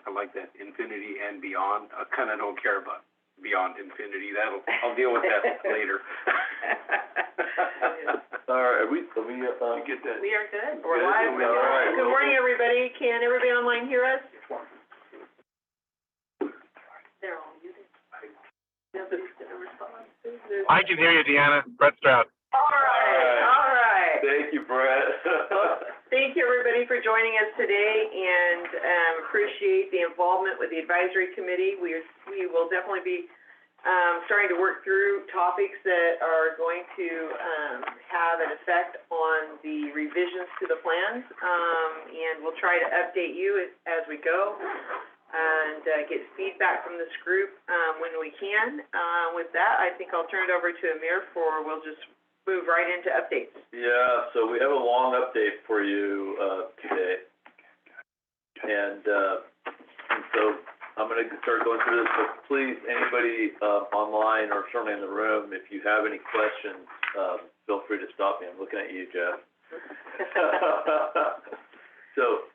I like that, infinity and beyond. I kind of don't care about beyond infinity. I'll deal with that later. All right, we You get that? We are good. We're live. All right. Good morning, everybody. Can everybody online hear us? They're all muted. Nobody's gonna respond. I can hear you, Deanna. Brett Stroud. All right. Thank you, Brett. Thank you, everybody, for joining us today, and appreciate the involvement with the advisory committee. We will definitely be starting to work through topics that are going to have an effect on the revisions to the plans, and we'll try to update you as we go and get feedback from this group when we can. With that, I think I'll turn it over to Amir we'll just move right into updates. Yeah, so we have a long update for you today, and so I'm going to start going through this, but please, anybody online or certainly in the room, if you have any questions, feel free to stop me. I'm looking at you, Jeff. So,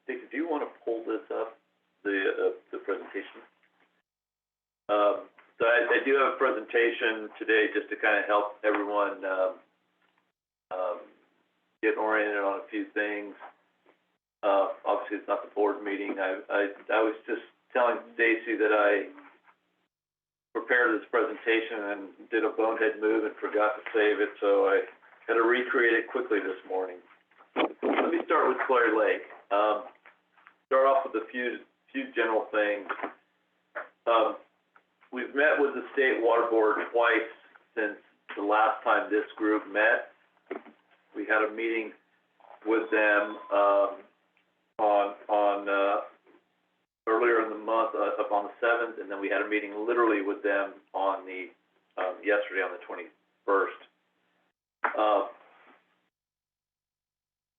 Dixie, do you want to pull this up, the presentation? So I do have a presentation today just to kind of help everyone get oriented on a few things. Obviously, it's not the board meeting. I was just telling Stacy that I prepared this presentation and did a bonehead move and forgot to save it, so I had to recreate it quickly this morning. Let me start with Clary Lake. Start off with a few general things. We've met with the State Water Board twice since the last time this group met. We had a meeting with them on earlier in the month, up on the 7th, and then we had a meeting literally with them on the yesterday on the 21st.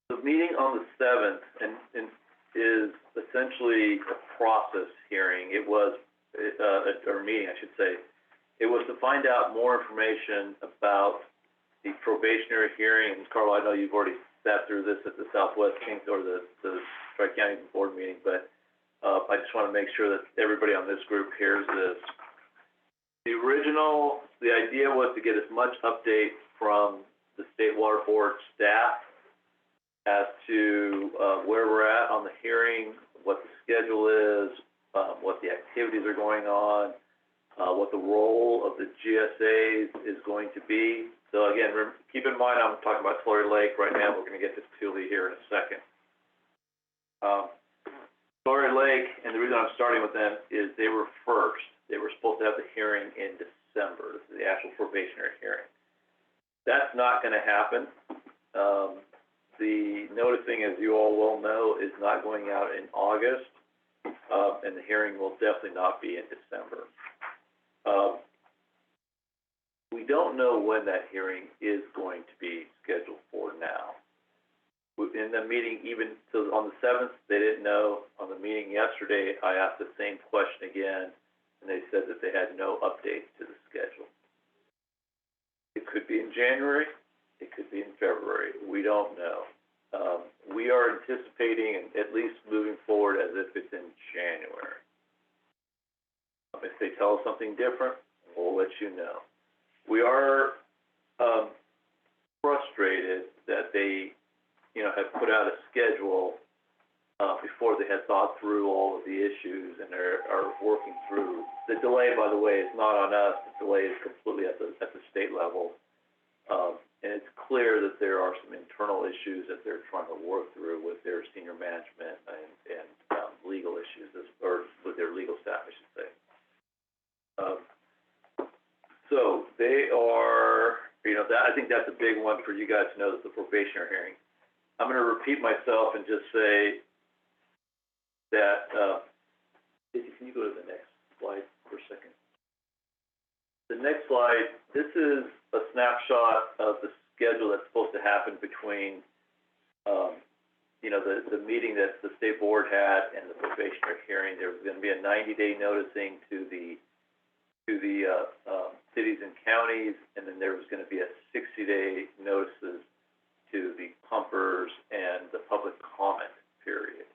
The meeting on the 7th and is essentially a process hearing. It was or meeting, I should say. It was to find out more information about the probationary hearing. Carl, I know you've already sat through this at the Southwest Kings or the Tri-County Board meeting, but I just want to make sure that everybody on this group hears this. The idea was to get as much update from the State Water Board staff as to where we're at on the hearing, what the schedule is, what the activities are going on, what the role of the GSAs is going to be. So again, keep in mind I'm talking about Clary Lake right now. We're going to get to Tule here in a second. Clary Lake, and the reason I'm starting with them is they were first. They were supposed to have the hearing in December. This is the actual probationary hearing. That's not going to happen. The noticing, as you all well know, is not going out in August, and the hearing will definitely not be in December. We don't know when that hearing is going to be scheduled for now. In the meeting, even so on the 7th, they didn't know. On the meeting yesterday, I asked the same question again, and they said that they had no updates to the schedule. It could be in January. It could be in February. We don't know. We are anticipating and at least moving forward as if it's in January. If they tell us something different, we'll let you know. We are frustrated that they, have put out a schedule before they had thought through all of the issues and are working through. The delay, by the way, is not on us. The delay is completely at the state level. And it's clear that there are some internal issues that they're trying to work through with their senior management and legal issues, or with their legal staff, I should say. So they are, I think that's a big one for you guys to know, that the probationary hearing. I'm going to repeat myself and just say that, can you go to the next slide for a second? The next slide, this is a snapshot of the schedule that's supposed to happen between, the meeting that the state board had and the probationary hearing. There was going to be a 90-day noticing to the cities and counties, and then there was going to be a 60-day notices to the pumpers and the public comment period.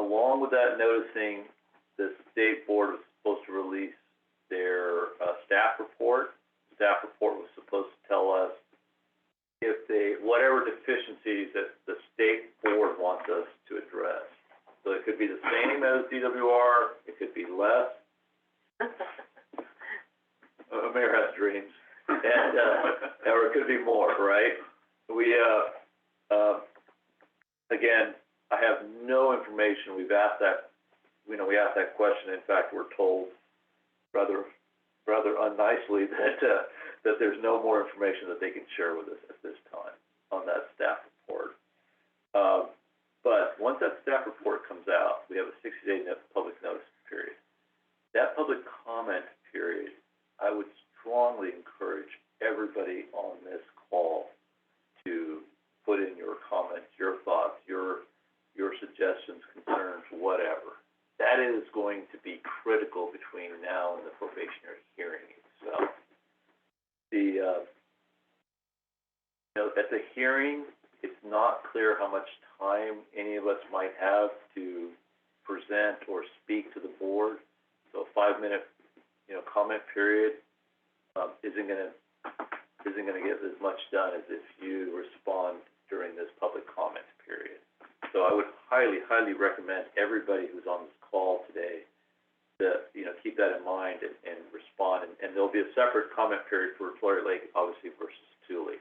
along with that noticing, the state board was supposed to release their, staff report. Staff report was supposed to tell us if they, whatever deficiencies that the state board wants us to address. So it could be the same as DWR, it could be less, Mayor has dreams, and, or it could be more, right? We, again, I have no information, we've asked that, we asked that question, in fact, we're told rather unnicely that there's no more information that they can share with us at this time on that staff report. But once that staff report comes out, we have a 60-day public notice period. That public comment period, I would strongly encourage everybody on this call to put in your comments, your thoughts, your suggestions, concerns, whatever. That is going to be critical between now and the probationary hearing itself. At the hearing, it's not clear how much time any of us might have to present or speak to the board. So a 5-minute, comment period, isn't gonna get as much done as if you respond during this public comment period. So I would highly, highly recommend everybody who's on this call today to, keep that in mind and respond. And there'll be a separate comment period for Floyer Lake, obviously, versus Tule.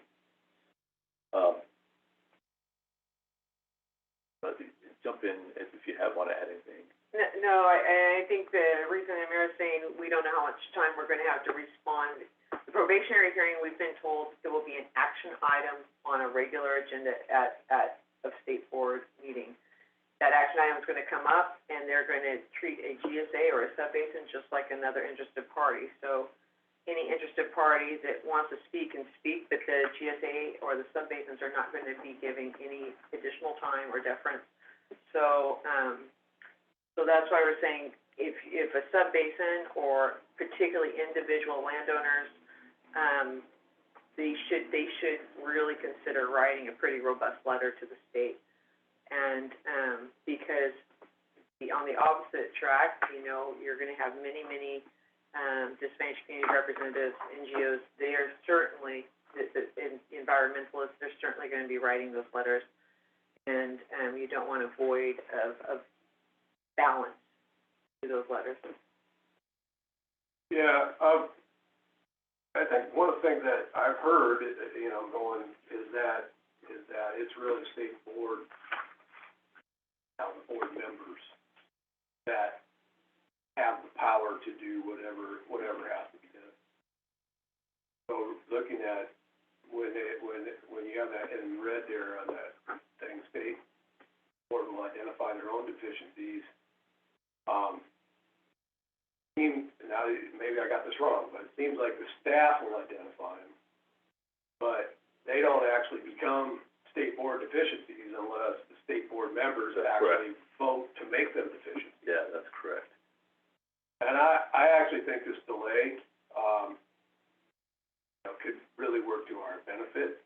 But jump in if you want to add anything. No, I think the reason the mayor is saying we don't know how much time we're gonna have to respond. The probationary hearing, we've been told there will be an action item on a regular agenda at a state board meeting. That action item is gonna come up, and they're gonna treat a GSA or a subbasin just like another interested party. So any interested party that wants to speak can speak, but the GSA or the subbasins are not gonna be giving any additional time or deference. So, so that's why we're saying if a subbasin or particularly individual landowners, they should really consider writing a pretty robust letter to the state. And, because on the opposite track, you're gonna have many, disadvantaged community representatives, NGOs, they are certainly, the environmentalists, they're certainly gonna be writing those letters. And, you don't want a void of balance to those letters. Yeah, I think one of the things that I've heard, going, is that it's really state board, board members that have the power to do whatever has to be done. So looking at when you have that in red there on that thing, state board will identify their own deficiencies. Now, maybe I got this wrong, but it seems like the staff will identify them, but they don't actually become state board deficiencies unless the state board members actually vote to make them deficient. Yeah, that's correct. And I actually think this delay, could really work to our benefit.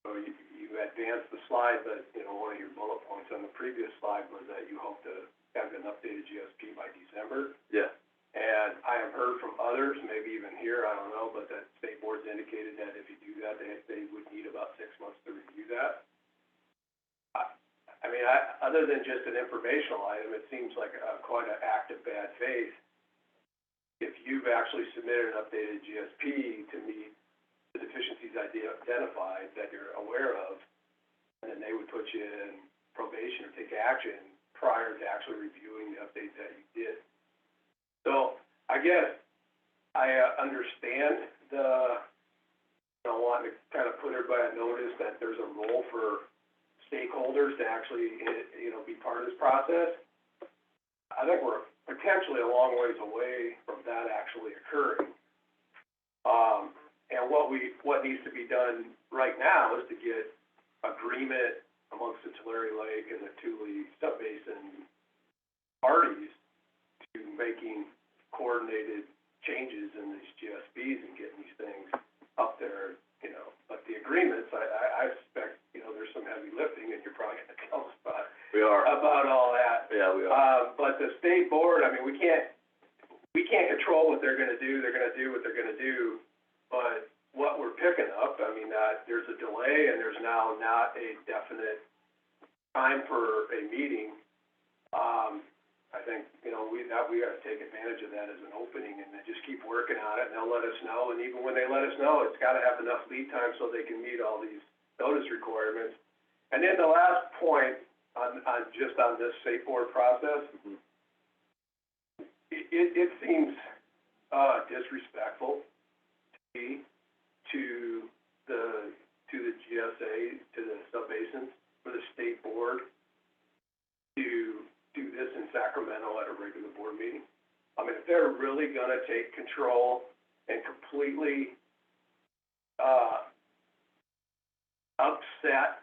So you advanced the slide, but, one of your bullet points on the previous slide was that you hope to have an updated GSP by December. Yeah. And I have heard from others, maybe even here, I don't know, but that state board's indicated that if you do that, they would need about 6 months to review that. Other than just an informational item, it seems like quite an act of bad faith. If you've actually submitted an updated GSP to meet the deficiencies identified that you're aware of, and then they would put you in probation or take action prior to actually reviewing the update that you did. So I guess I understand wanting to kind of put everybody on notice that there's a role for stakeholders to actually, be part of this process. I think we're potentially a long ways away from that actually occurring. And what needs to be done right now is to get agreement amongst the Tulare Lake and the Tule Subbasin parties to making coordinated changes in these GSBs and getting these things up there, But the agreements, I suspect, there's some heavy lifting, and you're probably going to tell us about all that. Yeah, Yeah, we are. But the state board, I mean, we can't control what they're gonna do what they're gonna do, but what we're picking up, I mean, there's a delay and there's now not a definite time for a meeting. I think, you know, we gotta take advantage of that as an opening and then just keep working on it, and they'll let us know, and even when they let us know, it's gotta have enough lead time so they can meet all these notice requirements. And then the last point on this safe board process, it seems, disrespectful to me, to the GSA, to the subbasins, for the state board to do this in Sacramento at a regular board meeting. I mean, if they're really gonna take control and completely, upset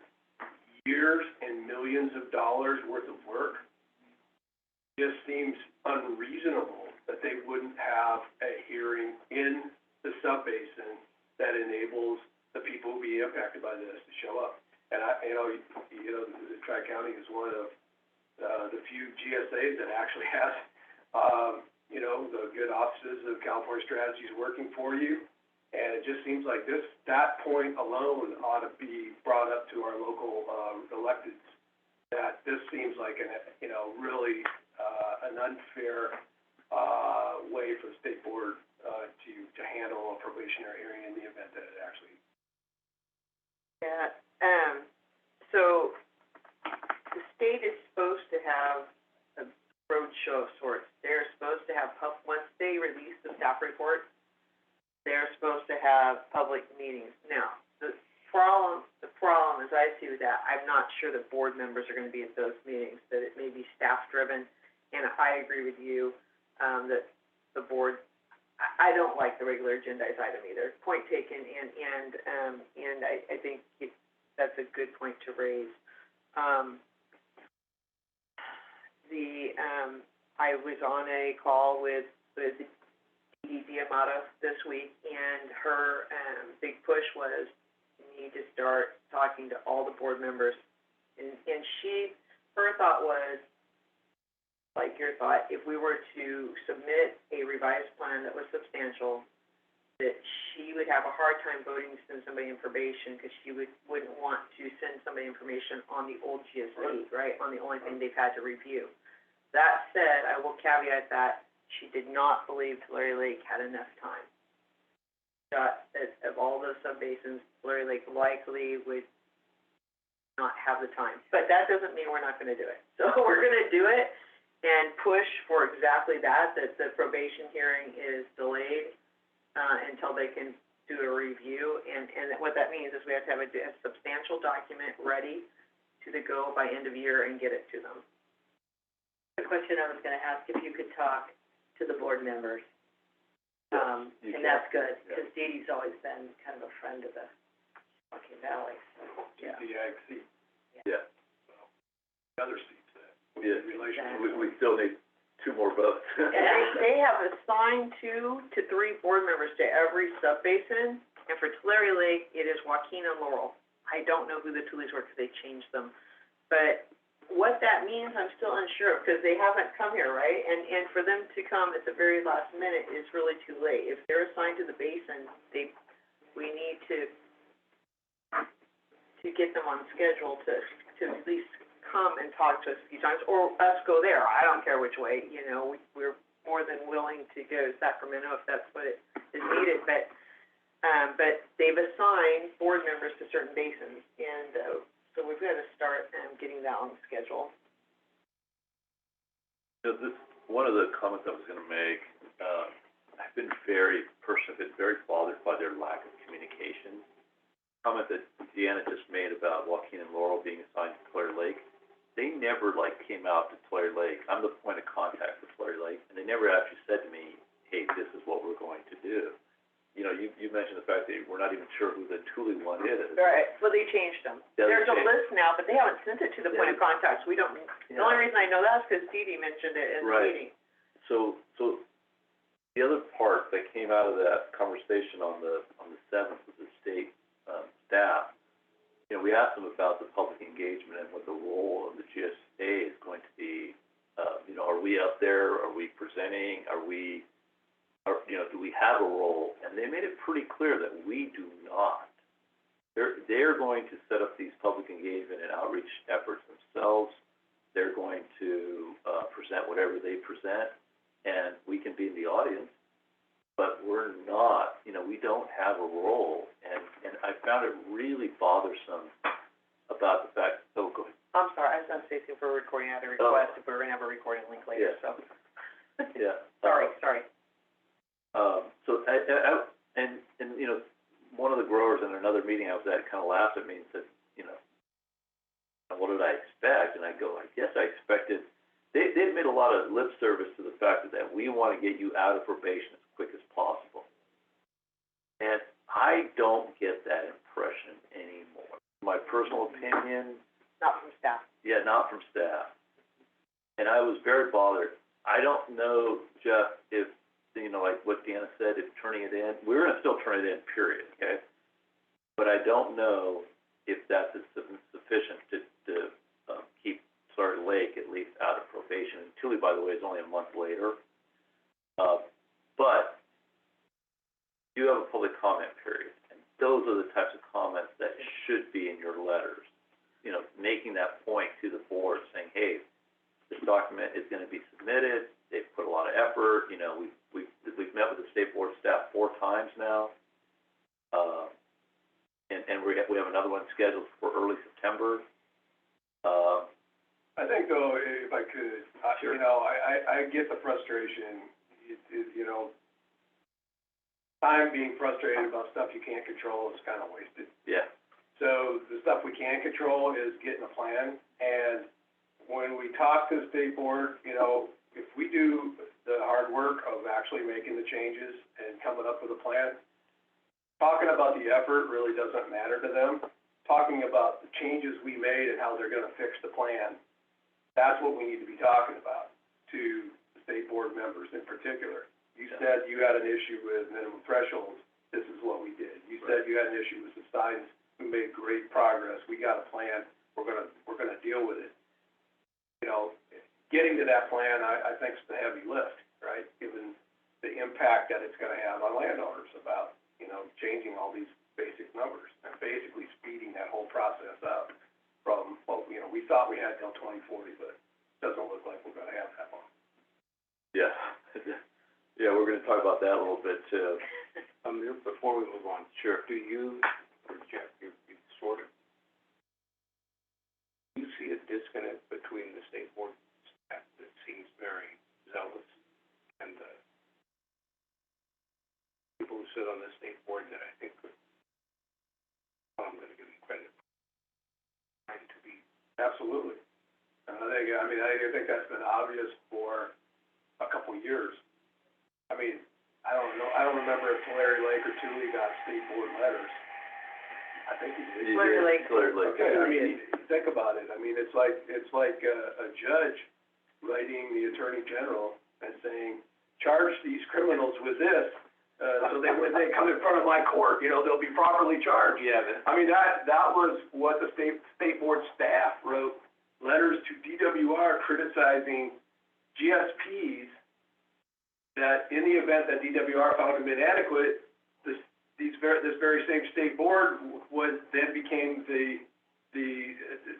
years and millions of dollars worth of work, it just seems unreasonable that they wouldn't have a hearing in the subbasin that enables the people who be impacted by this to show up. And the Tri-County is one of the few GSAs that actually has, the good offices of California Strategies working for you. And it just seems like that point alone ought to be brought up to our local, electeds, that this seems like really, an unfair, way for the state board, to handle a probationary hearing in the event that it actually. Yeah, so the state is supposed to have a roadshow of sorts. They're supposed to have, once they release the staff report, they're supposed to have public meetings. Now, the problem as I see with that, I'm not sure that board members are gonna be at those meetings, that it may be staff-driven, and I agree with you, that the board, I don't like the regular agendized item either. Point taken, and I think that's a good point to raise. I was on a call with Dee Diamato this week, and her, big push was, you need to start talking to all the board members. And her thought was, like your thought, if we were to submit a revised plan that was substantial, that she would have a hard time voting to send somebody information, because she wouldn't want to send somebody information on the old GSA, right, on the only thing they've had to review. That said, I will caveat that she did not believe Tulare Lake had enough time. Of all those subbasins, Tulare Lake likely would not have the time. But that doesn't mean we're not gonna do it. So we're gonna do it and push for exactly that the probation hearing is delayed, until they can do a review. And what that means is we have to have a substantial document ready to go by end of year and get it to them. The question I was gonna ask, if you could talk to the board members. And that's good, because Dee Dee's always been kind of a friend of the Joaquin Valley, so, yeah. The ag seat, Yeah. other seats that, Yeah. relation. We still need 2 more votes. And they have assigned 2 to 3 board members to every subbasin, and for Tulare Lake, it is Joaquin and Laurel. I don't know who the Tules were, because they changed them. But what that means, I'm still unsure, because they haven't come here, right? And for them to come at the very last minute is really too late. If they're assigned to the basin, we need to get them on schedule to at least come and talk to us a few times, or us go there. I don't care which way, we're more than willing to go to Sacramento if that's what it is needed, but they've assigned board members to certain basins, and, so we've got to start, getting that on the schedule. One of the comments I was gonna make, I've been very bothered by their lack of communication. Comment that Deanna just made about Joaquin and Laurel being assigned to Tulare Lake, they never came out to Tulare Lake. I'm the point of contact for Tulare Lake, and they never actually said to me, hey, this is what we're going to do. You mentioned the fact that we're not even sure who the Thule one is. Right, well, they changed them. Yeah, There's a list now, but they haven't sent it to the point of contact, so we don't, the only reason I know that is because Dee Dee mentioned it in the Right. meeting. So the other part that came out of that conversation on the 7th with the state, staff, we asked them about the public engagement and what the role of the GSA is going to be, up there? Are we presenting? Do we have a role? And they made it pretty clear that we do not. They're going to set up these public engagement and outreach efforts themselves. They're going to present whatever they present, and we can be in the audience, but we're not, we don't have a role. And I found it really bothersome about the fact, go ahead. I'm sorry, I was gonna say, if we're recording, I had a request, if we're gonna have a recording link later, so. Yeah. Sorry. So, one of the growers in another meeting I was at kind of laughed at me and said, what did I expect? And I go, I guess I expected, they've made a lot of lip service to the fact that we want to get you out of probation as quick as possible. And I don't get that impression anymore. My personal opinion. Not from staff. Yeah, not from staff. And I was very bothered. I don't know, Jeff, if, like what Deanna said, if turning it in, we're gonna still turn it in, period, okay? But I don't know if that's sufficient to keep Sawyer Lake at least out of probation. And Tule, by the way, is only a month later. But you have a public comment period, and those are the types of comments that should be in your letters. Making that point to the board, saying, hey, this document is gonna be submitted, they've put a lot of effort, we've met with the state board staff 4 times now. And we have another one scheduled for early September. I think though, if I could, Sure. I get the frustration, time being frustrated about stuff you can't control is kind of wasted. Yeah. So the stuff we can control is getting a plan, and when we talk to the state board, if we do the hard work of actually making the changes and coming up with a plan, talking about the effort really doesn't matter to them. Talking about the changes we made and how they're gonna fix the plan, that's what we need to be talking about to the state board members in particular. You said you had an issue with minimum thresholds, this is what we did. You said you had an issue with the signs, we made great progress, we got a plan, we're gonna deal with it. Getting to that plan, I think, is the heavy lift, right? Given the impact that it's gonna have on landowners about, changing all these basic numbers and basically speeding that whole process up from, we thought we had till 2040, but it doesn't look like we're gonna have that long. Yeah. Yeah, we're gonna talk about that a little bit too. Before we move on, Sure. do you, or Jeff, you sort of, you see a disconnect between the state board staff that seems very zealous and the people who sit on the state board that I think I'm gonna give them credit for trying to be. Absolutely. And I think that's been obvious for a couple of years. I don't remember if Larry Lake or Tule got state board letters. I think he did. Larry Lake. Okay, think about it. It's like a judge writing the attorney general and saying, charge these criminals with this, so that when they come in front of my court, they'll be properly charged. Yeah. That was what the state board staff wrote, letters to DWR criticizing GSPs, that in the event that DWR found them inadequate, this very same state board then became the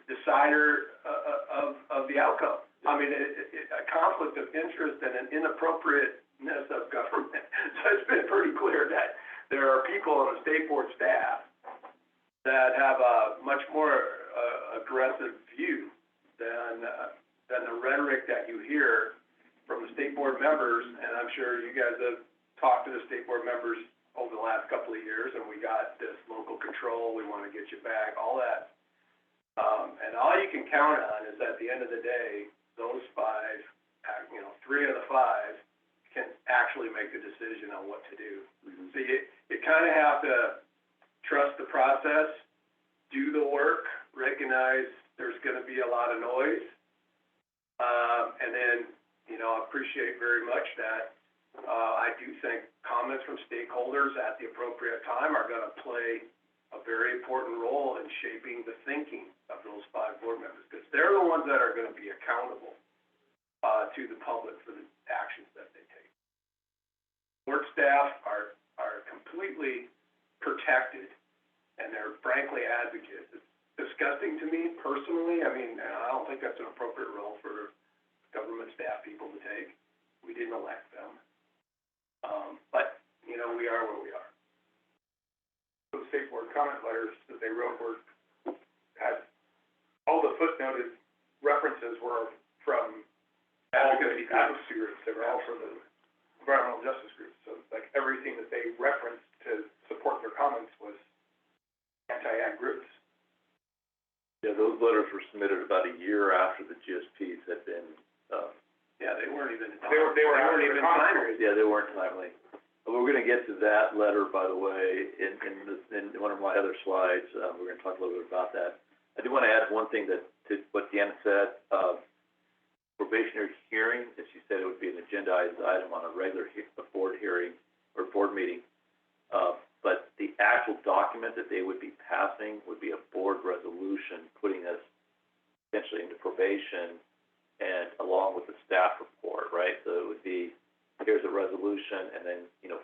decider of the outcome. A conflict of interest and an inappropriateness of government. So it's been pretty clear that there are people on the state board staff that have a much more aggressive view than the rhetoric that you hear from the state board members. And I'm sure you guys have talked to the state board members over the last couple of years, and we got this local control, we want to get you back, all that. And all you can count on is at the end of the day, those 5, 3 of the 5 can actually make the decision on what to do. Mm-hmm. So you kind of have to trust the process, do the work, recognize there's going to be a lot of noise, and then, I appreciate very much that I do think comments from stakeholders at the appropriate time are going to play a very important role in shaping the thinking of those 5 board members, because they're the ones that are going to be accountable to the public for the actions that they take. Board staff are completely protected, and they're frankly advocates. It's disgusting to me personally. I mean, I don't think that's an appropriate role for government staff people to take. We didn't elect them. But, you know, we are where we are. The state board comment letters that they wrote had, all the footnoted references were from Advocacy advocacy groups, they were all from the environmental justice groups, so like everything that they referenced to support their comments was anti-ag groups. Yeah, those letters were submitted about a year after the GSPs had been, Yeah, they weren't even. They were weren't even timely. yeah, they weren't timely. We're gonna get to that letter, by the way, in one of my other slides. We're gonna talk a little bit about that. I do wanna add one thing to what Deanna said. Probationary hearing, as she said, it would be an agendized item on a regular board hearing or board meeting. But the actual document that they would be passing would be a board resolution, putting us essentially into probation and along with the staff report, right? So it would be, here's a resolution, and then, you know,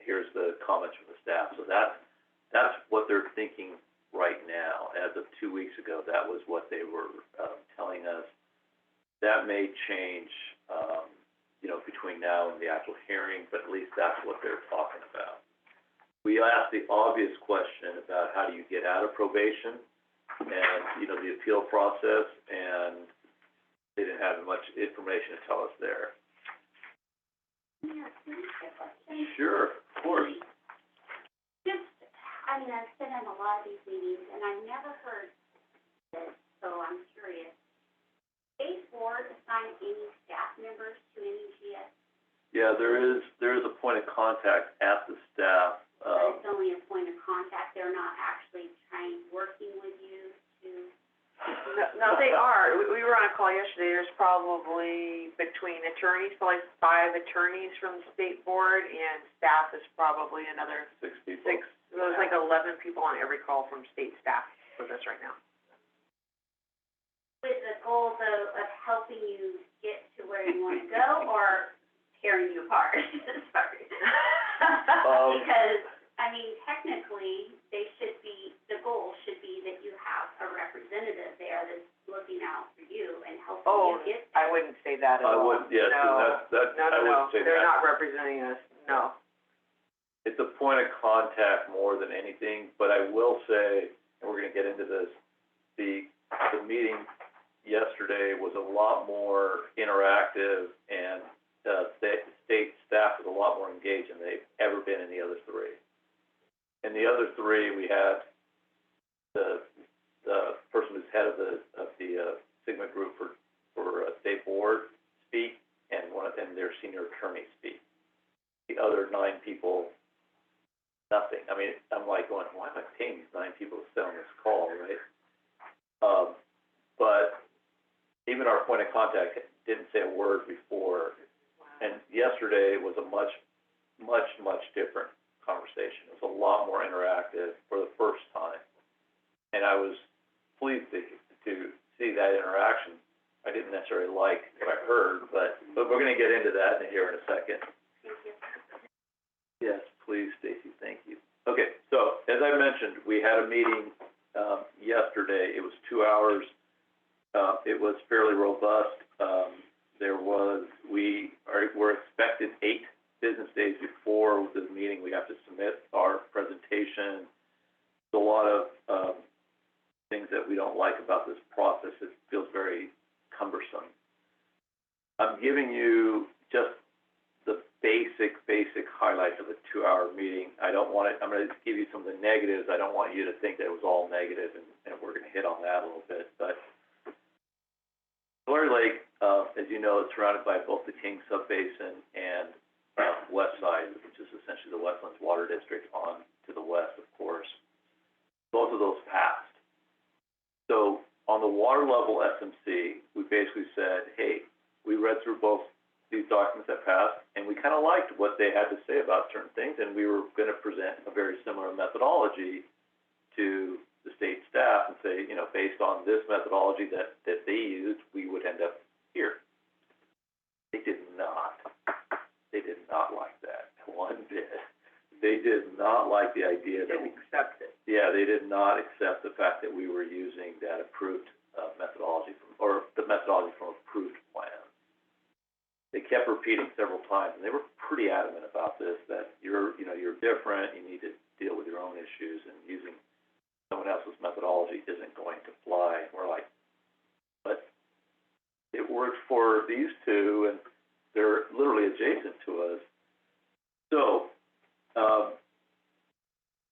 here's the comments from the staff. So that's what they're thinking right now. As of 2 weeks ago, that was what they were telling us. That may change, you know, between now and the actual hearing, but at least that's what they're talking about. We asked the obvious question about how do you get out of probation and, you know, the appeal process, and they didn't have much information to tell us there. Yeah, can I ask a question? Sure, of course. Just, I mean, I've been in a lot of these meetings, and I've never heard this, so I'm curious. State board assign any staff members to any GS? Yeah, there is a point of contact at the staff. But it's only a point of contact, they're not actually working with you to? No, they are. We were on a call yesterday. There's probably between attorneys, probably 5 attorneys from the state board, and staff is probably another 6 people. 6. There's like 11 people on every call from state staff with us right now. With the goal, though, of helping you get to where you want to go, or tearing you apart? Sorry. Because, I mean, technically, the goal should be that you have a representative there that's looking out for you and helping Oh, you get I there. wouldn't say that at all. I wouldn't, yes, No. that's, No, I wouldn't say that. They're not representing us, no. It's a point of contact more than anything, but I will say, and we're gonna get into this, the meeting yesterday was a lot more interactive, and, state staff was a lot more engaged than they've ever been in the other 3. In the other 3, we had the person who's head of the Sigma group for state board speak, and their senior attorney speak. The other 9 people, nothing. I mean, I'm like going, why am I paying these 9 people to sit on this call, right? But even our point of contact didn't say a word before. And yesterday was a much different conversation. It was a lot more interactive for the first time. And I was pleased to see that interaction. I didn't necessarily like what I heard, but we're gonna get into that here in a second. Thank you. Yes, please, Stacy, thank you. Okay, so as I mentioned, we had a meeting yesterday. It was 2 hours. It was fairly robust. We're expected 8 business days before the meeting. We have to submit our presentation. There's a lot of things that we don't like about this process. It feels very cumbersome. I'm giving you just the basic highlights of a 2-hour meeting. I'm gonna give you some of the negatives. I don't want you to think that it was all negative, and we're gonna hit on that a little bit. But Tulare Lake, as you know, is surrounded by both the King Subbasin and west side, which is essentially the Westlands Water District on to the west, of course. Both of those passed. So on the water level SMC, we basically said, hey, we read through both these documents that passed, and we kind of liked what they had to say about certain things, and we were going to present a very similar methodology to the state staff and say, you know, based on this methodology that they used, we would end up here. they did not like the idea that, Didn't accept it. yeah, they did not accept the fact that we were using that approved, methodology from, or the methodology from approved plans. They kept repeating several times, and they were pretty adamant about this, that you're different, you need to deal with your own issues, and using someone else's methodology isn't going to fly. And we're like, but it worked for these two, and they're literally adjacent to us. So,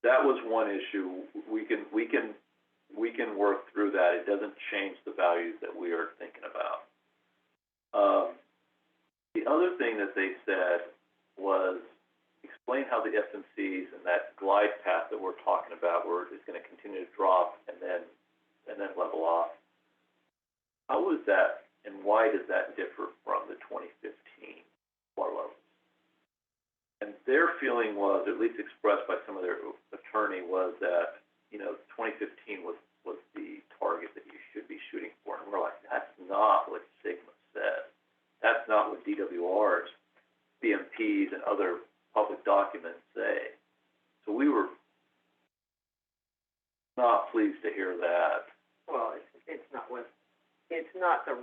that was one issue. We can work through that. It doesn't change the values that we are thinking about. The other thing that they said was explain how the SMCs and that glide path that we're talking about, where it's going to continue to drop and then level off. How is that, and why does that differ from the 2015 water levels? And their feeling was, at least expressed by some of their attorney, was that 2015 was the target that you should be shooting for. And we're like, that's not what Sigma said. That's not what DWR's BMPs and other public documents say. So we were not pleased to hear that. Well, it's not the,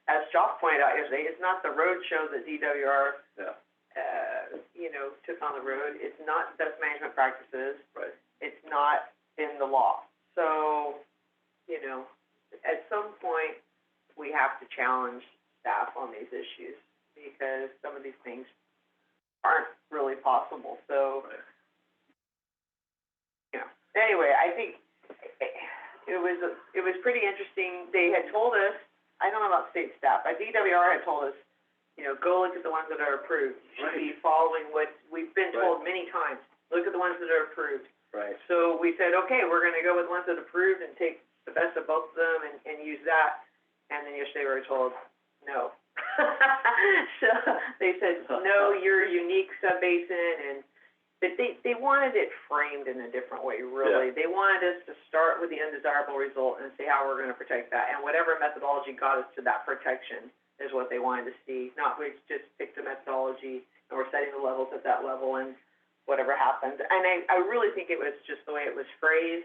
as Josh pointed out yesterday, it's not the road show that DWR, Yeah. took on the road. It's not best management practices. Right. It's not in the law. So, at some point, we have to challenge staff on these issues, because some of these things aren't really possible. So, anyway, I think it was pretty interesting. They had told us, I don't know about state staff, but DWR had told us, go look at the ones that are approved. You should be following what we've been told many times. Look at the ones that are approved. Right. So we said, okay, we're gonna go with the ones that are approved and take the best of both of them and use that. And then yesterday we were told, no. So they said, no, you're a unique subbasin, but they wanted it framed in a different way, really. Yeah. They wanted us to start with the undesirable result and see how we're gonna protect that. And whatever methodology got us to that protection is what they wanted to see, not we just picked a methodology and we're setting the levels at that level and whatever happens. And I really think it was just the way it was phrased,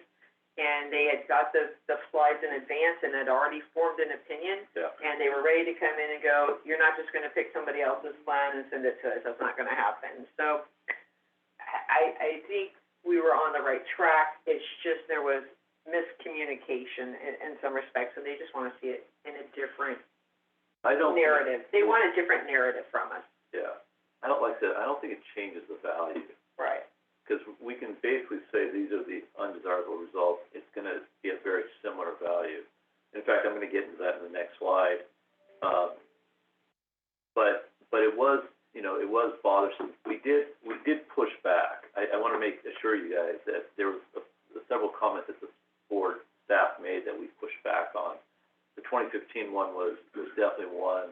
and they had got the slides in advance and had already formed an opinion. Yeah. And they were ready to come in and go, you're not just gonna pick somebody else's plan and send it to us, that's not gonna happen. So I think we were on the right track, it's just there was miscommunication in some respects, and they just wanna see it in a different narrative. They want a different narrative from us. Yeah. I don't like that. I don't think it changes the value. Right. Because we can basically say these are the undesirable results. It's going to be a very similar value. In fact, I'm going to get into that in the next slide. But it was, it was bothersome. We did push back. I want to assure you guys that there was several comments that the board staff made that we pushed back on. The 2015 one was definitely one.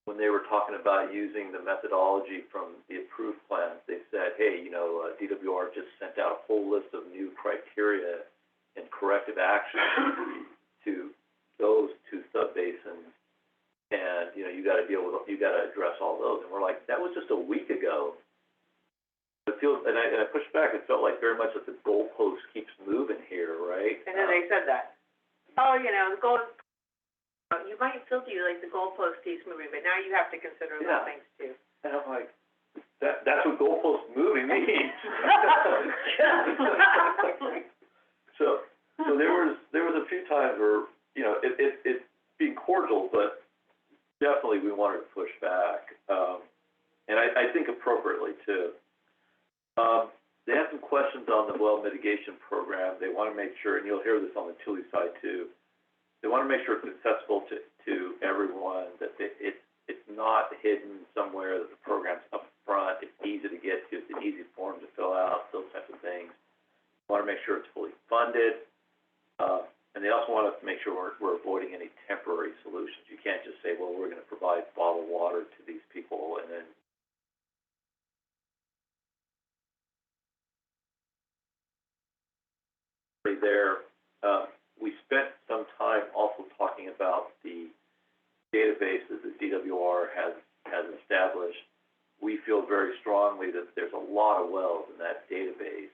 When they were talking about using the methodology from the approved plans, they said, hey, DWR just sent out a whole list of new criteria and corrective actions to those two subbasins, and, you gotta address all those. And we're like, that was just a week ago. It feels, and I pushed back, it felt like very much that the goalpost keeps moving here, right? And then they said that. Oh, the goal, you might still do like the goalpost keeps moving, but now you have to consider those things too. And I'm like, that's what goalpost moving means. So there was a few times where, it being cordial, but definitely we wanted to push back. And I think appropriately too. They had some questions on the well mitigation program. They want to make sure, and you'll hear this on the Tule side too, they want to make sure it's accessible to everyone, that it's not hidden somewhere, that the program's up front, it's easy to get to, it's an easy form to fill out, those types of things. They want to make sure it's fully funded, and they also want us to make sure we're avoiding any temporary solutions. You can't just say, well, we're going to provide bottled water to these people and then there. We spent some time also talking about the databases that DWR has established we feel very strongly that there's a lot of wells in that database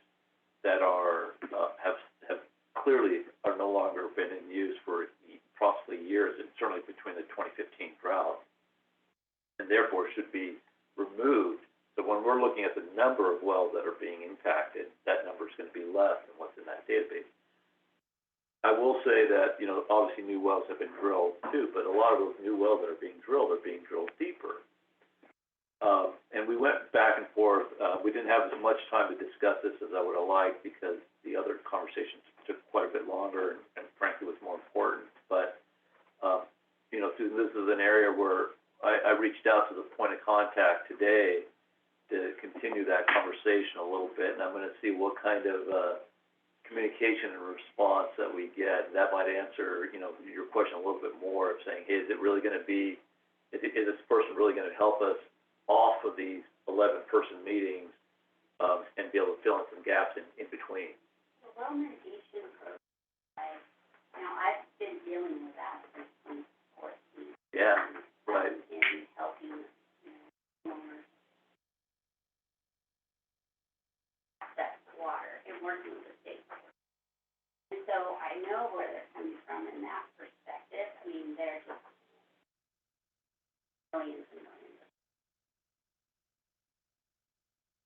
that are, have clearly are no longer been in use for possibly years, and certainly between the 2015 drought, and therefore should be removed. So when we're looking at the number of wells that are being impacted, that number is going to be less than what's in that database. I will say that, you know, obviously new wells have been drilled too, but a lot of those new wells that are being drilled deeper. And we went back and forth. We didn't have as much time to discuss this as I would have liked because the other conversations took quite a bit longer and frankly was more important. But, you know, Susan, this is an area where I reached out to the point of contact today to continue that conversation a little bit, and I'm going to see what kind of communication and response that we get. That might answer, you know, your question a little bit more of saying, hey, is it really going to be, is this person really going to help us off of these 11-person meetings and be able to fill in some gaps in between? The well mitigation program, I've been dealing with that since 2014. Yeah, right. In helping, homeowners access water and working with the state. And so I know where they're coming from in that perspective. I mean, they're just millions and millions.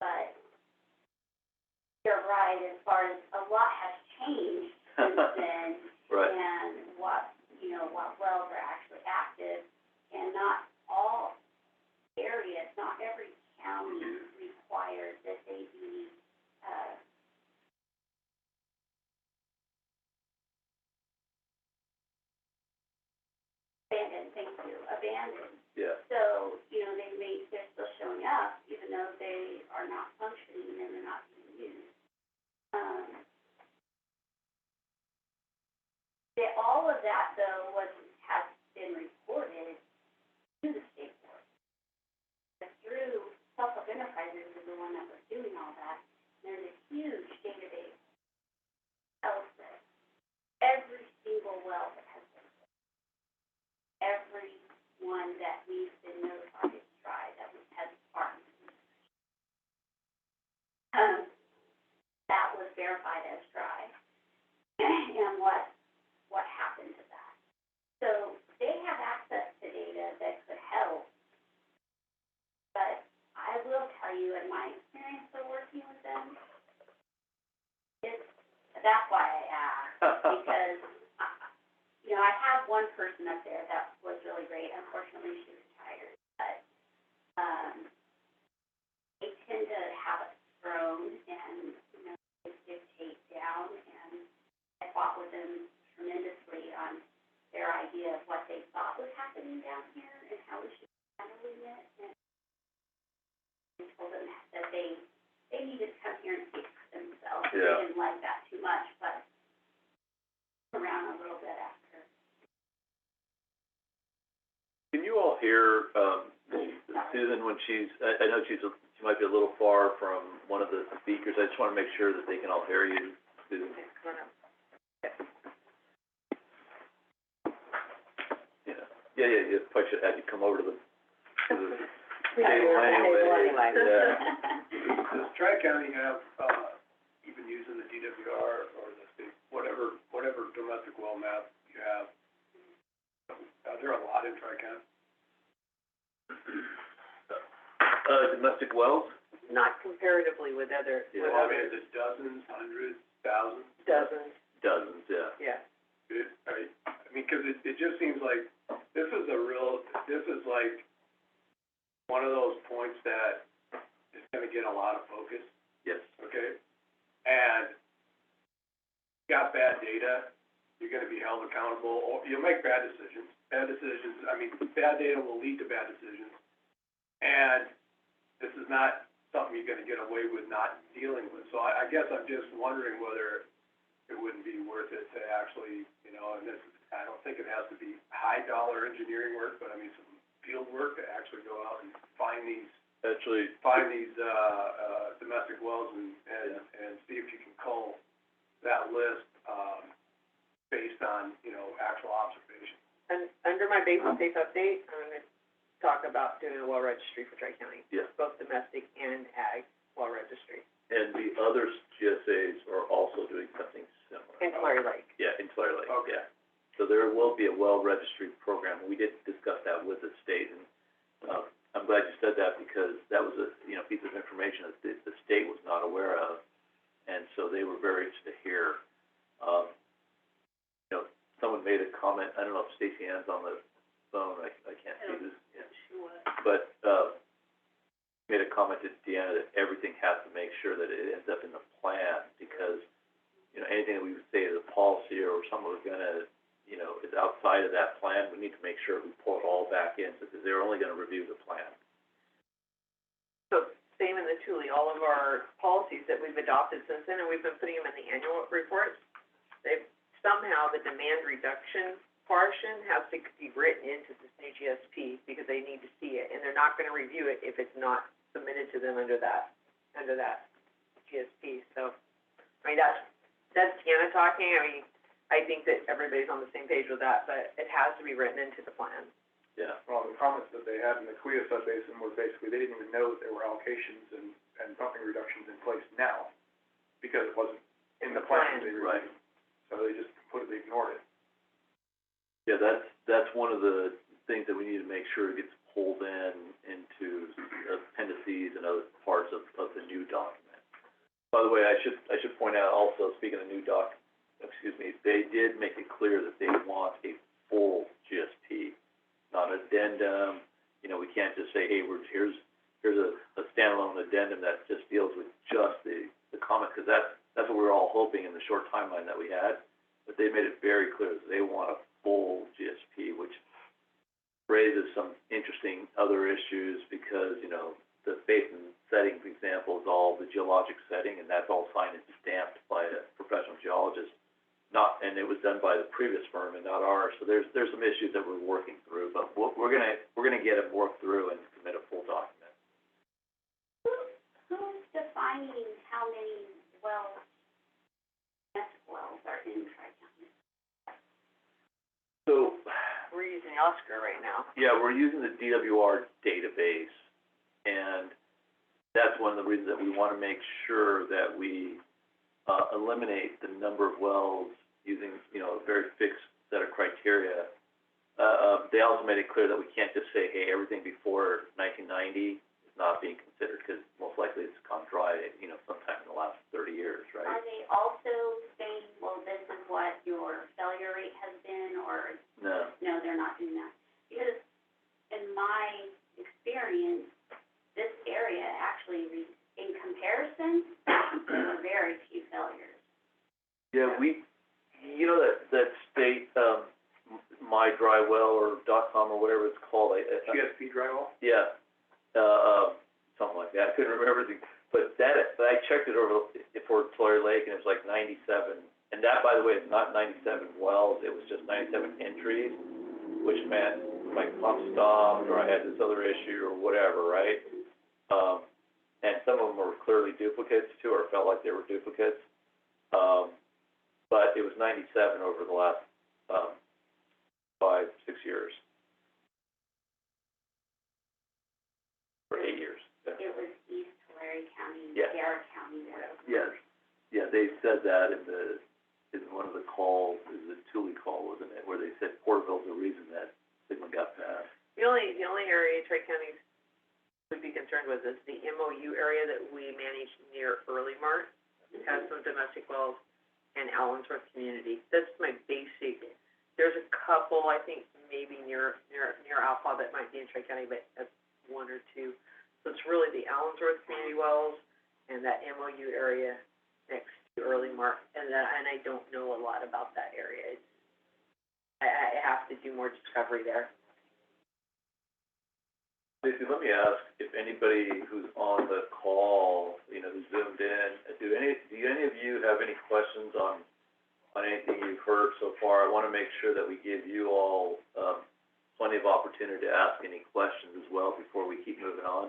But you're right, as far as a lot has changed since then. Right. And what wells are actually active, and not all areas, not every county requires that they be, abandoned. Yeah. So, they're still showing up, even though they are not functioning and they're not being used. All of that, though, has been reported to the state board. But through Suffolk Enterprises is the one that was doing all that. And there's a huge database of every single well that has been built. Every one that we've been notified is dry, that we've had departments. That was verified as dry. And what happened to that? So they have access to data that could help. But I will tell you, in my experience of working with them, that's why I asked, because I have one person up there that was really great. Unfortunately, she retired, but they tend to have it thrown and they dictate down. And I fought with them tremendously on their idea of what they thought was happening down here and how we should be handling it. And I told them that they needed to come here and fix themselves. Yeah. They didn't like that too much, but around a little bit after. Can you all hear Susan when I know she might be a little far from one of the speakers. I just want to make sure that they can all hear you, Susan. Come on up. Yeah. Probably should have you come over to the Yeah, table anyway. Yeah. Does Tri-County have, even using the DWR or the state, whatever domestic well map you have, are there a lot in Tri-County? Domestic wells? Not comparatively with other, Yeah. Well, I mean, is it dozens, hundreds, thousands? dozens, Dozens, yeah. yeah. I mean, because it just seems like this is like one of those points that is gonna get a lot of focus, Yes. okay? And you got bad data, you're gonna be held accountable, or you'll make bad decisions. Bad data will lead to bad decisions. And this is not something you're gonna get away with not dealing with. So I guess I'm just wondering whether it wouldn't be worth it to actually, and I don't think it has to be high dollar engineering work, but some field work to actually go out and find these domestic wells and see if you can cull that list, based on, actual observation. And under my basic safe update, I'm gonna talk about doing a well registry for Tri-County. Yeah. Both domestic and ag well registry. And the other GSAs are also doing something similar. In Tulare Lake. Yeah, in Tulare Lake, Okay. yeah. So there will be a well registry program. We did discuss that with the state, and, I'm glad you said that because that was a, piece of information that the state was not aware of. And so they were very interested to hear. Someone made a comment, I don't know if Stacy Ann's on the phone, I can't see this. Yeah. But, made a comment to Deanna that everything has to make sure that it ends up in the plan, because, anything that we would say is a policy or something we're gonna, is outside of that plan, we need to make sure we pull it all back in, because they're only gonna review the plan. So same in the Thule, all of our policies that we've adopted since then, and we've been putting them in the annual reports, they've, somehow the demand reduction portion has to be written into this new GSP because they need to see it, and they're not gonna review it if it's not submitted to them under that GSP. So, I mean, that's Deanna talking. I mean, I think that everybody's on the same page with that, but it has to be written into the plan. Yeah. Well, the comments that they had in the Clea subbasin were basically, they didn't even know that there were allocations and pumping reductions in place now, because it wasn't in the plan they Right. reviewed. So they just completely ignored it. Yeah, that's one of the things that we need to make sure gets pulled into appendices and other parts of the new document. By the way, I should point out also, speaking of new they did make it clear that they want a full GSP, not addendum. We can't just say, hey, here's a standalone addendum that just deals with just the comment, because that's what we were all hoping in the short timeline that we had. But they made it very clear that they want a full GSP, which raises some interesting other issues because, the basin setting, for example, is all the geologic setting, and that's all signed and stamped by a professional geologist. And it was done by the previous firm and not ours. So there's some issues that we're working through, but we're gonna get it worked through and submit a full document. Who's defining how many wells, best wells are in Tri-County? So, We're using Oscar right now. yeah, we're using the DWR database, and that's one of the reasons that we want to make sure that we eliminate the number of wells using, a very fixed set of criteria. They also made it clear that we can't just say, hey, everything before 1990 is not being considered, because most likely it's gone dry, sometime in the last 30 years, right? Are they also saying, well, this is what your failure rate has been, or? No. No, they're not doing that. Because in my experience, this area actually, in comparison, there were very few failures. Yeah, that state, My Dry Well or .com or whatever it's called, GSP drywall? yeah, something like that, I couldn't remember everything, but I checked it over for Tulare Lake, and it was like 97, and that, by the way, is not 97 wells, it was just 97 entries, which meant my pump stopped, or I had this other issue, or whatever, right? And some of them were clearly duplicates too, or felt like they were duplicates, but it was 97 over the last, 5, 6 years. Or 8 years. Yeah. It was East Tulare County, Yeah. Garrett County, whatever. Yes, yeah, they said that in one of the calls, the Thule call, wasn't it, where they said Porterville's the reason that Sigma got passed. The only area Tri-County would be concerned with is the MOU area that we manage near Early Mart. It has some domestic wells, and Allensworth Community. That's my basic. There's a couple, I think, maybe near Alpha that might be in Tri-County, but that's one or two. So it's really the Allensworth Community wells and that MOU area next to Early Mart, and I don't know a lot about that area. I have to do more discovery there. Stacey, let me ask if anybody who's on the call, who zoomed in, do any of you have any questions on anything you've heard so far? I want to make sure that we give you all plenty of opportunity to ask any questions as well before we keep moving on.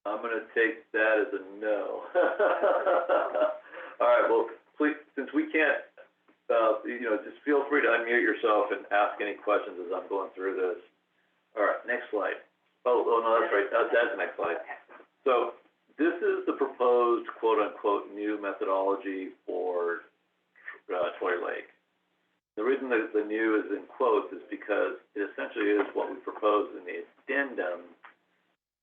I'm going to take that as a no. All right, well, please, since we can't just feel free to unmute yourself and ask any questions as I'm going through this. All right, next slide. Oh, no, that's right, that's the next slide. So, this is the proposed quote-unquote new methodology for, Toy Lake. The reason that the new is in quotes is because it essentially is what we proposed in the addendum,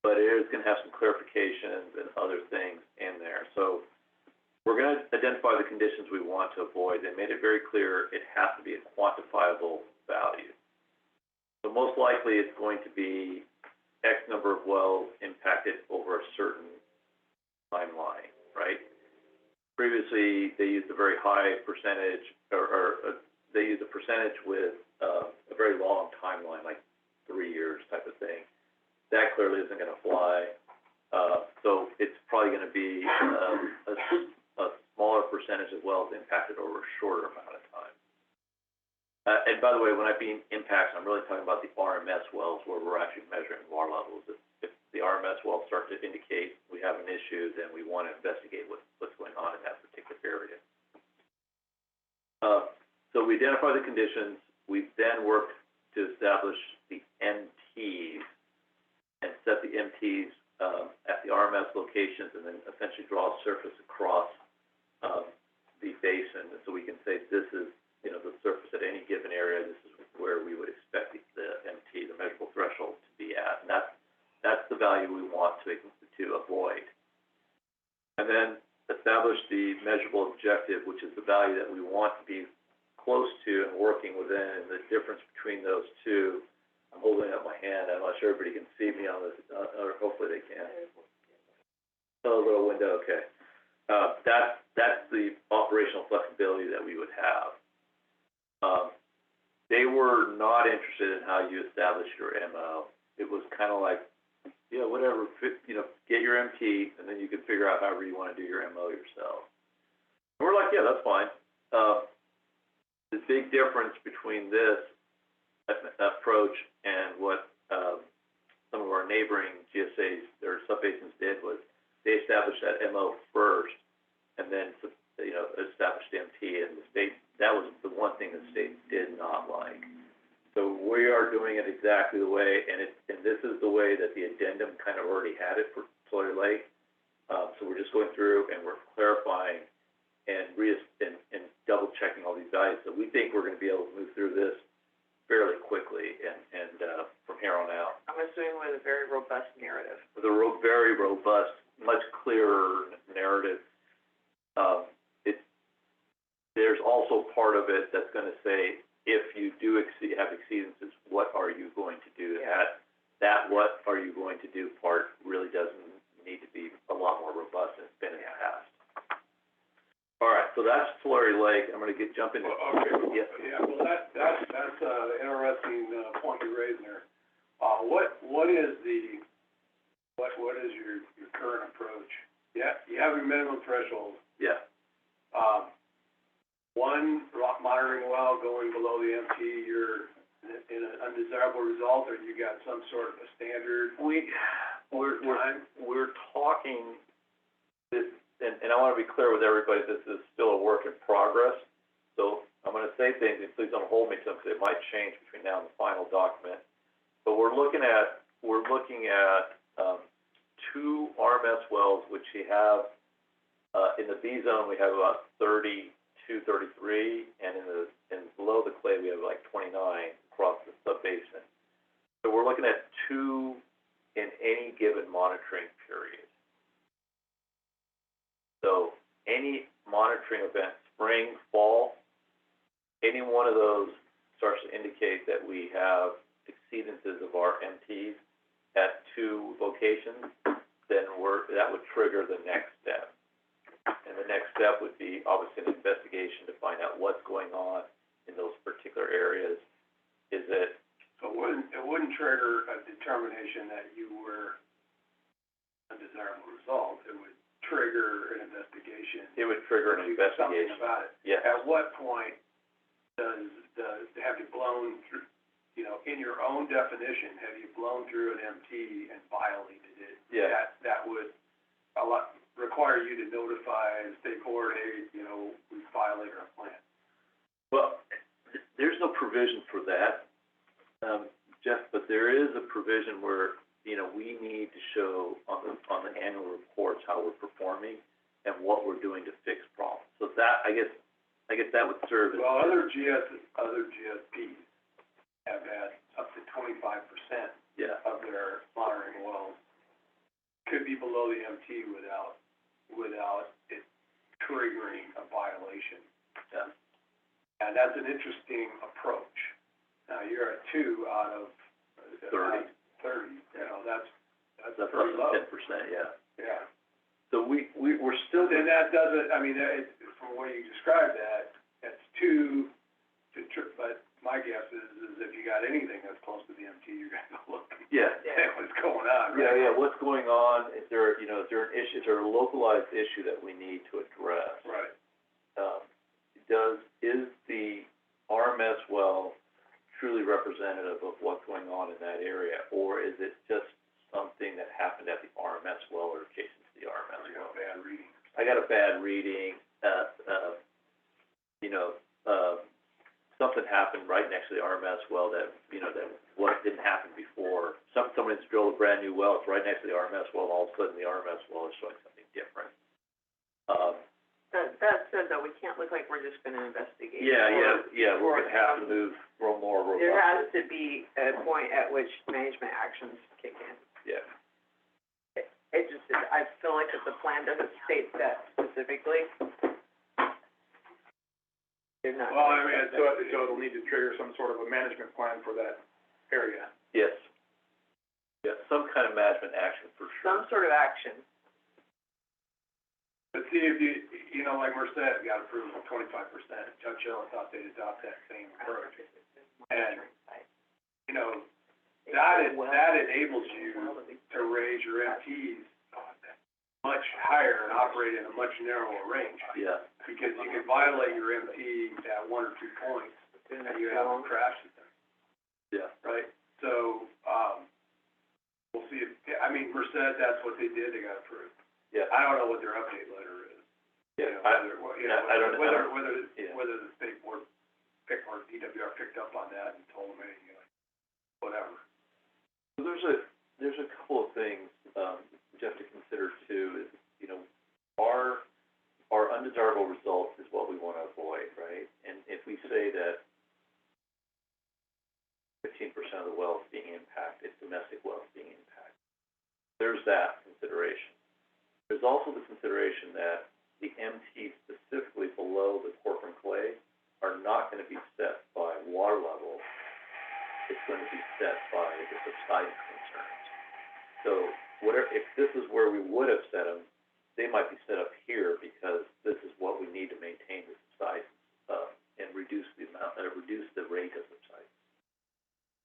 but it is gonna have some clarifications and other things in there. So, we're gonna identify the conditions we want to avoid. They made it very clear it has to be a quantifiable value. So most likely it's going to be X number of wells impacted over a certain timeline, right? Previously, they used a very high percentage, they used a percentage with a very long timeline, like 3 years type of thing. That clearly isn't gonna fly. So it's probably gonna be a smaller percentage of wells impacted over a shorter amount of time. And by the way, when I mean impacts, I'm really talking about the RMS wells where we're actually measuring water levels. If the RMS wells start to indicate we have an issue, then we want to investigate what's going on in that particular area. So we identify the conditions. We then work to establish the MTs and set the MTs at the RMS locations, and then essentially draw a surface across the basin, so we can say this is, the surface at any given area. This is where we would expect the MT, the measurable threshold, to be at, and that's the value we want to avoid. And then establish the measurable objective, which is the value that we want to be close to and working within. And the difference between those two, I'm holding up my hand. I'm not sure everybody can see me on this, or hopefully they can. Oh, a little window, okay. That's the operational flexibility that we would have. They were not interested in how you establish your MO. It was kind of like, whatever, get your MT, and then you can figure out however you want to do your MO yourself. And we're like, yeah, that's fine. The big difference between this approach and what some of our neighboring GSAs or subbasins did was they established that MO first, and then established MT, and the state, that was the one thing the state did not like. So we are doing it exactly the way, and this is the way that the addendum kind of already had it for Sawyer Lake. So we're just going through and we're clarifying and double checking all these values. So we think we're going to be able to move through this fairly quickly and from here on out. I'm assuming with a very robust narrative. With a very robust, much clearer narrative. There's also part of it that's going to say, if you do have exceedances, what are you going to do? Yeah. That what are you going to do part really doesn't need to be a lot more robust than it's been in the past. All right, so that's Tulare Lake. I'm going to jump into. Okay. Yes. Yeah, well, that's an interesting point you raised there. What is your current approach? Yeah, you have your minimum threshold. Yeah. One rock monitoring well going below the MT, you're in an undesirable result, or you got some sort of a standard? We're talking this, and I want to be clear with everybody, this is still a work in progress. So I'm going to say things, and please don't hold me to them, because it might change between now and the final document. But we're looking at 2 RMS wells, which we have in the B zone. We have about 32, 33, and below the clay we have like 29 across the subbasin. So we're looking at 2 in any given monitoring period. So any monitoring event, spring, fall, any one of those starts to indicate that we have exceedances of our MTs at 2 locations, then that would trigger the next step. And the next step would be obviously an investigation to find out what's going on in those particular areas. So it wouldn't trigger a determination that you were undesirable result. It would trigger an investigation. It would trigger an investigation. Something about it. Yeah. At what point have you blown through, in your own definition, have you blown through an MT and violated it? Yeah. That would require you to notify the state board, hey, we violated our plan. provision for that, Jeff, but there is a provision where, you know, we need to show on the annual reports how we're performing and what we're doing to fix problems. So that, I guess that would serve as. Well, other GSPs have had up to 25% Yeah, of their monitoring wells could be below the MT without it triggering a violation. yeah, And that's an interesting approach. Now, you're at 2 out of 30. 30, you know, that's that's pretty up low. to 10%, yeah. Yeah. So we're still. Then that doesn't, I mean, from the way you described that, that's 2 but my guess is if you got anything that's close to the MT, you're gonna go look Yeah. at what's going on, Yeah, right? yeah, what's going on, is there an issue, is there a localized issue that we need to address? Right. Is the RMS well truly representative of what's going on in that area, or is it just something that happened at the RMS well or adjacent to the RMS You got well? a bad reading. I got a bad reading, something happened right next to the RMS well that what didn't happen before. Someone's drilled a brand new well, it's right next to the RMS well, and all of a sudden the RMS well is showing something different. That said, though, we can't look like we're just gonna investigate. Yeah, we're gonna have to move more robust. There has to be a point at which management actions kick in. Yeah, It just, I feel like if the plan doesn't state that specifically, they're not. Well, I mean, so it'll need to trigger some sort of a management plan for that area. yes. Yeah, some kind of management action for sure. Some sort of action. But see, if you know, like Merced got approved of 25%, Judge Hill thought they'd adopt that same approach. And, you know, that enables you to raise your MTs much higher and operate in a much narrower range. Yeah, Because you can violate your MT at 1 or 2 points, and you haven't crashed it there, yeah, right? So, we'll see if, I mean, Merced, that's what they did, they got approved. yeah, I don't know what their update letter is. yeah. I don't know, Yeah. whether the state board or DWR picked up on that and told them, hey, whatever. So there's a couple of things, just to consider too, is, our undesirable results is what we wanna avoid, right? And if we say that 15% of the wells being impacted, domestic wells being impacted, there's that consideration. There's also the consideration that the MT specifically below the Corcoran clay are not gonna be set by water level. It's going to be set by the subsidence concerns. So if this is where we would have set them, they might be set up here because this is what we need to maintain the subsidence, and reduce the rate of subsidence.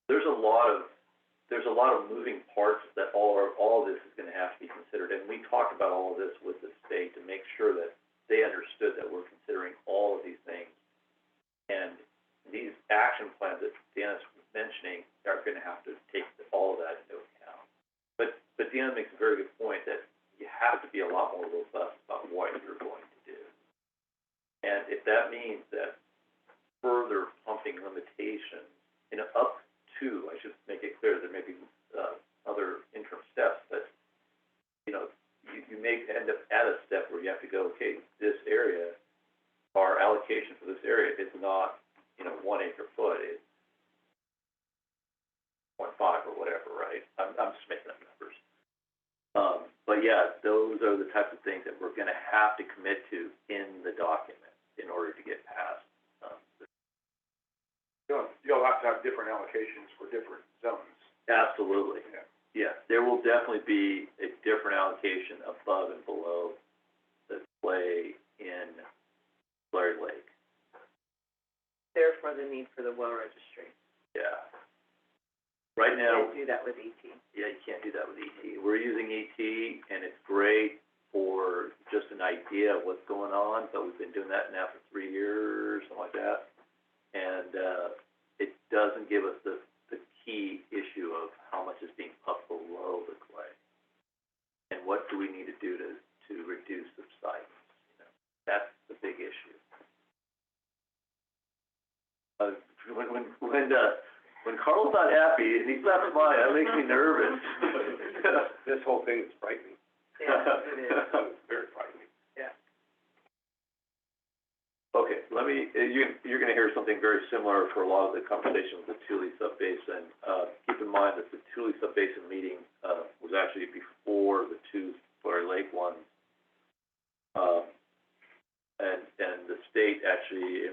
There's a lot of moving parts that all of this is gonna have to be considered, and we talked about all of this with the state to make sure that they understood that we're considering all of these things. And these action plans that Deanna's mentioning are gonna have to take all of that into account. But Deanna makes a very good point that you have to be a lot more robust about what you're going to do. And if that means that further pumping limitations, up to, I should make it clear, there may be, other interim steps, but, you may end up at a step where you have to go, okay, this area, our allocation for this area is not, 1 acre foot, it's 0.5 or whatever, right? I'm just making up numbers. But yeah, those are the types of things that we're gonna have to commit to in the document in order to get past, You'll have to have different allocations for different zones. absolutely. Yeah. Yeah, there will definitely be a different allocation above and below the clay in Larry Lake. Therefore, the need for the well registry. Yeah. Right now, Can't do that with ET. yeah, you can't do that with ET. We're using ET, and it's great for just an idea of what's going on, but we've been doing that now for 3 years, something like that. And, it doesn't give us the key issue of how much is being pumped below the clay. And what do we need to do to reduce subsidence, That's the big issue. when Carl's not happy and he's not smiling, that makes me nervous. This whole thing is frightening. Yeah, it is. Very frightening. Okay, you're gonna hear something very similar for a lot of the conversation with the Tule Subbasin. Keep in mind that the Tule Subbasin meeting, was actually before the two Tulare Lake ones. And the state actually,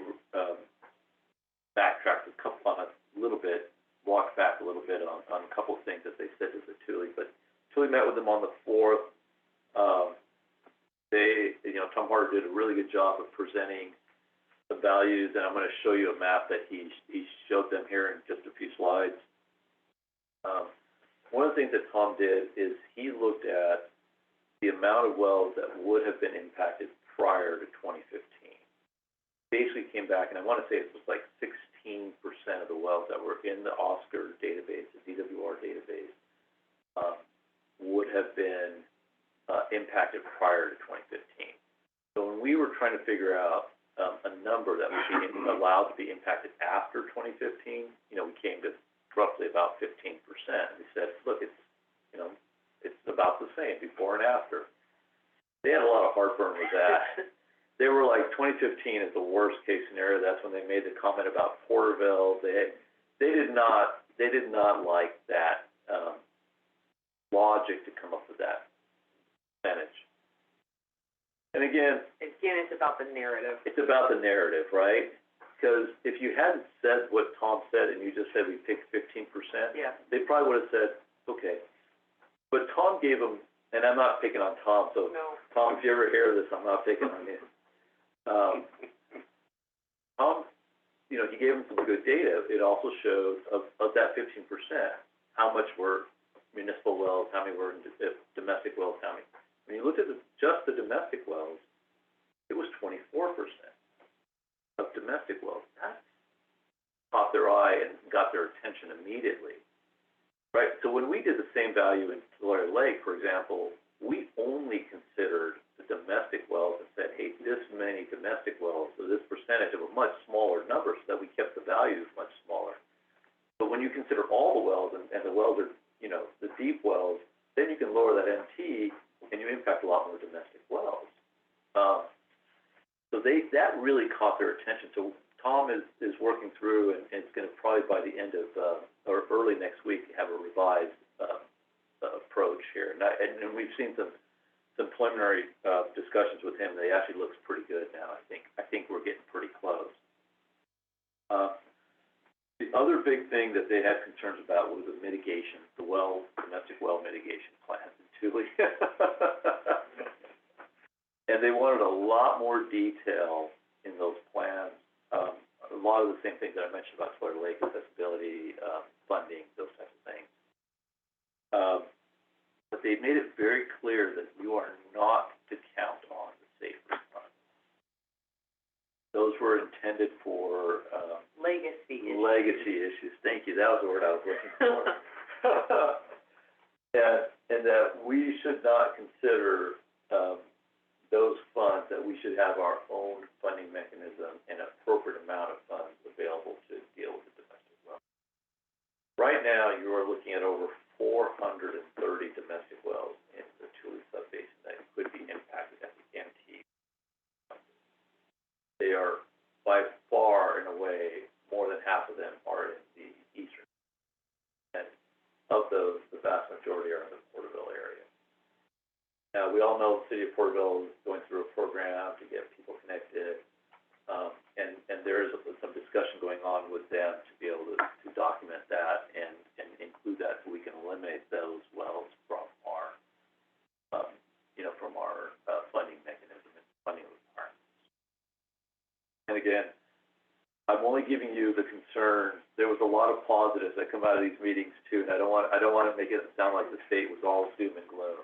backtracked on a little bit, walked back a little bit on a couple of things that they said to the Tule, but Tule met with them on the 4th. Tom Harder did a really good job of presenting the values, and I'm gonna show you a map that he showed them here in just a few slides. One of the things that Tom did is he looked at the amount of wells that would have been impacted prior to 2015. Basically came back, and I wanna say it was like 16% of the wells that were in the Oscar database, the DWR database, would have been impacted prior to 2015. So when we were trying to figure out a number that would be allowed to be impacted after 2015, we came to roughly about 15%. We said, look, it's about the same before and after. They had a lot of heartburn with that. They were like, 2015 is the worst case scenario. That's when they made the comment about Porterville. They did not like that logic to come up with that percentage. And again, it's about the narrative. it's about the narrative, right? Because if you hadn't said what Tom said and you just said we picked 15%, Yeah. they probably would have said, okay. But Tom gave them, and I'm not picking on Tom, so No. Tom, if you ever hear this, I'm not picking on you. Tom, he gave them some good data. It also shows of that 15%, how much were municipal wells, how many were domestic wells, how many. When you look at just the domestic wells, it was 24% of domestic wells. That caught their eye and got their attention immediately, right? So when we did the same value in Tulare Lake, for example, we only considered the domestic wells and said, hey, this many domestic wells, so this percentage of a much smaller number, so that we kept the values much smaller. But when you consider all the wells, and the wells are, the deep wells, then you can lower that MT, and you impact a lot more domestic wells. So that really caught their attention. So Tom is working through, and it's going to probably by the end of, or early next week, have a revised approach here. And we've seen some preliminary discussions with him. They actually looks pretty good now. I think we're getting pretty close. The other big thing that they had concerns about was the mitigation, the domestic well mitigation plans in Tule. And they wanted a lot more detail in those plans. A lot of the same things that I mentioned about Tulare Lake, accessibility, funding, those types of things. But they made it very clear that you are not to count on the safe response. Those were intended for Legacy issues. Thank you. That was the word I was looking for. and that we should not consider those funds, that we should have our own funding mechanism and appropriate amount of funds available to deal with the domestic wells. Right now, you are looking at over 430 domestic wells in the Tule Subbasin that could be impacted at the MT. They are by far and away, more than half of them are in the eastern. And of those, the vast majority are in the Porterville area. Now, we all know the city of Porterville is going through a program to get people connected, and there is some discussion going on with them to be able to document that and include that so we can eliminate those wells from our, funding mechanism and funding requirements. And again, I'm only giving you the concern. There was a lot of positives that come out of these meetings too, and I don't want to make it sound like the state was all doom and gloom.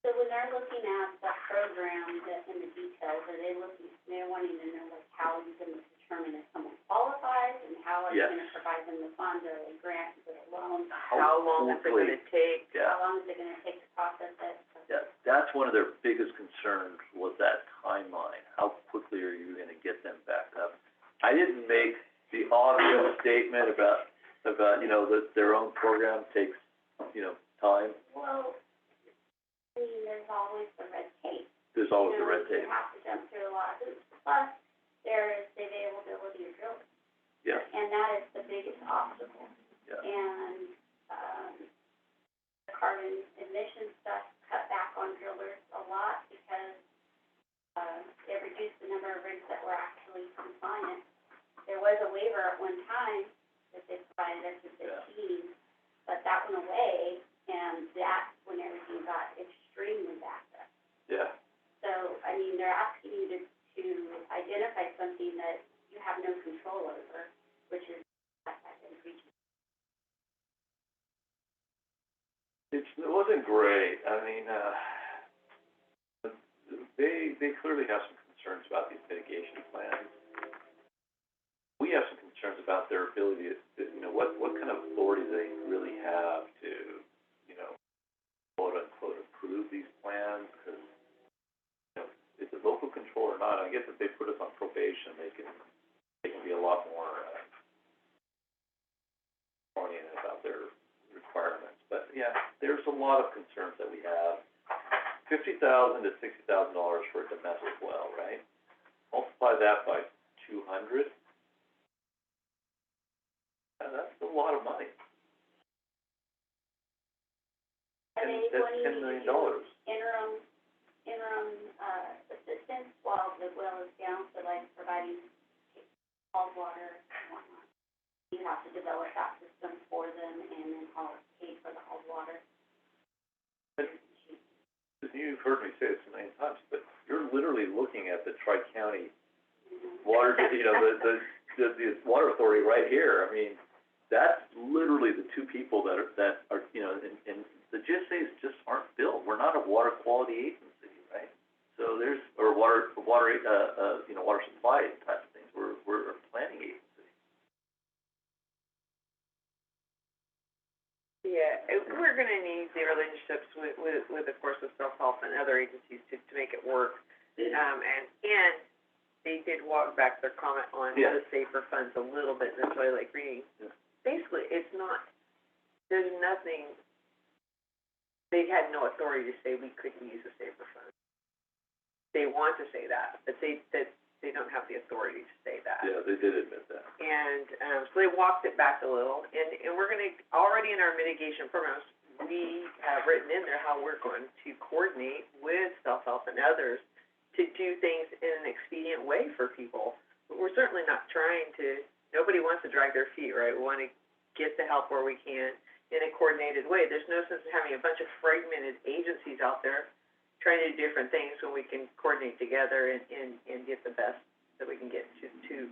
So when they're looking at the program, in the details, they're wanting to know like how you're gonna determine if someone qualifies and how are you Yes. gonna provide them the funds, or a grant, or a loan? How long is it quickly. gonna take? Yeah. How long is it gonna take to process it? Yeah, that's one of their biggest concerns, was that timeline. How quickly are you gonna get them back up? I didn't make the positive statement about, you know, that their own program takes, you know, time. Well, I mean, there's always the red tape. There's always the red You tape. have to jump through a lot of hoops. Plus, there is the availability of drillers, Yeah, and that is the biggest obstacle. yeah. And, the carbon emission stuff cut back on drillers a lot because, it reduced the number of rigs that were actually compliant. There was a waiver at one time that they provided us with 15, but that went away, and that's when everything got extremely backed up. Yeah. So, I mean, they're asking you to identify something that you have no control over, which is what I've been preaching. It wasn't great. I mean, they clearly have some concerns about these mitigation plans. We have some concerns about their ability to, you know, what kind of authority they really have to, you know, quote unquote, approve these plans, because, you know, is it local control or not? I guess if they put us on probation, they can be a lot more, oriented about their requirements. But, yeah, there's a lot of concerns that we have. $50,000 to $60,000 for a domestic well, right? Multiply that by 200. That's a lot of money. And And they that's $10 million. interim, assistance while the well is down, so like providing hauled water and whatnot. You have to develop that system for them and then pay for the hauled water. You've heard me say this a million times, but you're literally looking at the Tri-County water, you know, the water authority right here. I mean, that's literally the two people that are, you know, and the GSAs just aren't built. We're not a water quality agency, right? So there's, or water, you know, water supply type of things. We're a planning agency. Yeah, we're gonna need the relationships with, of course, with self-help and other agencies to make it work. And they did walk back their comment on Yeah. the safer funds a little bit, and that's why I like reading. Yeah. Basically, it's not, there's nothing, they had no authority to say we couldn't use the safer fund. They want to say that, but they don't have the authority to say that. Yeah, they did admit that. And, so they walked it back a little, and we're gonna, already in our mitigation programs, we have written in there how we're going to coordinate with self-help and others to do things in an expedient way for people. But we're certainly not trying to, nobody wants to drag their feet, right? We wanna get the help where we can in a coordinated way. There's no sense in having a bunch of fragmented agencies out there trying to do different things when we can coordinate together and get the best that we can get to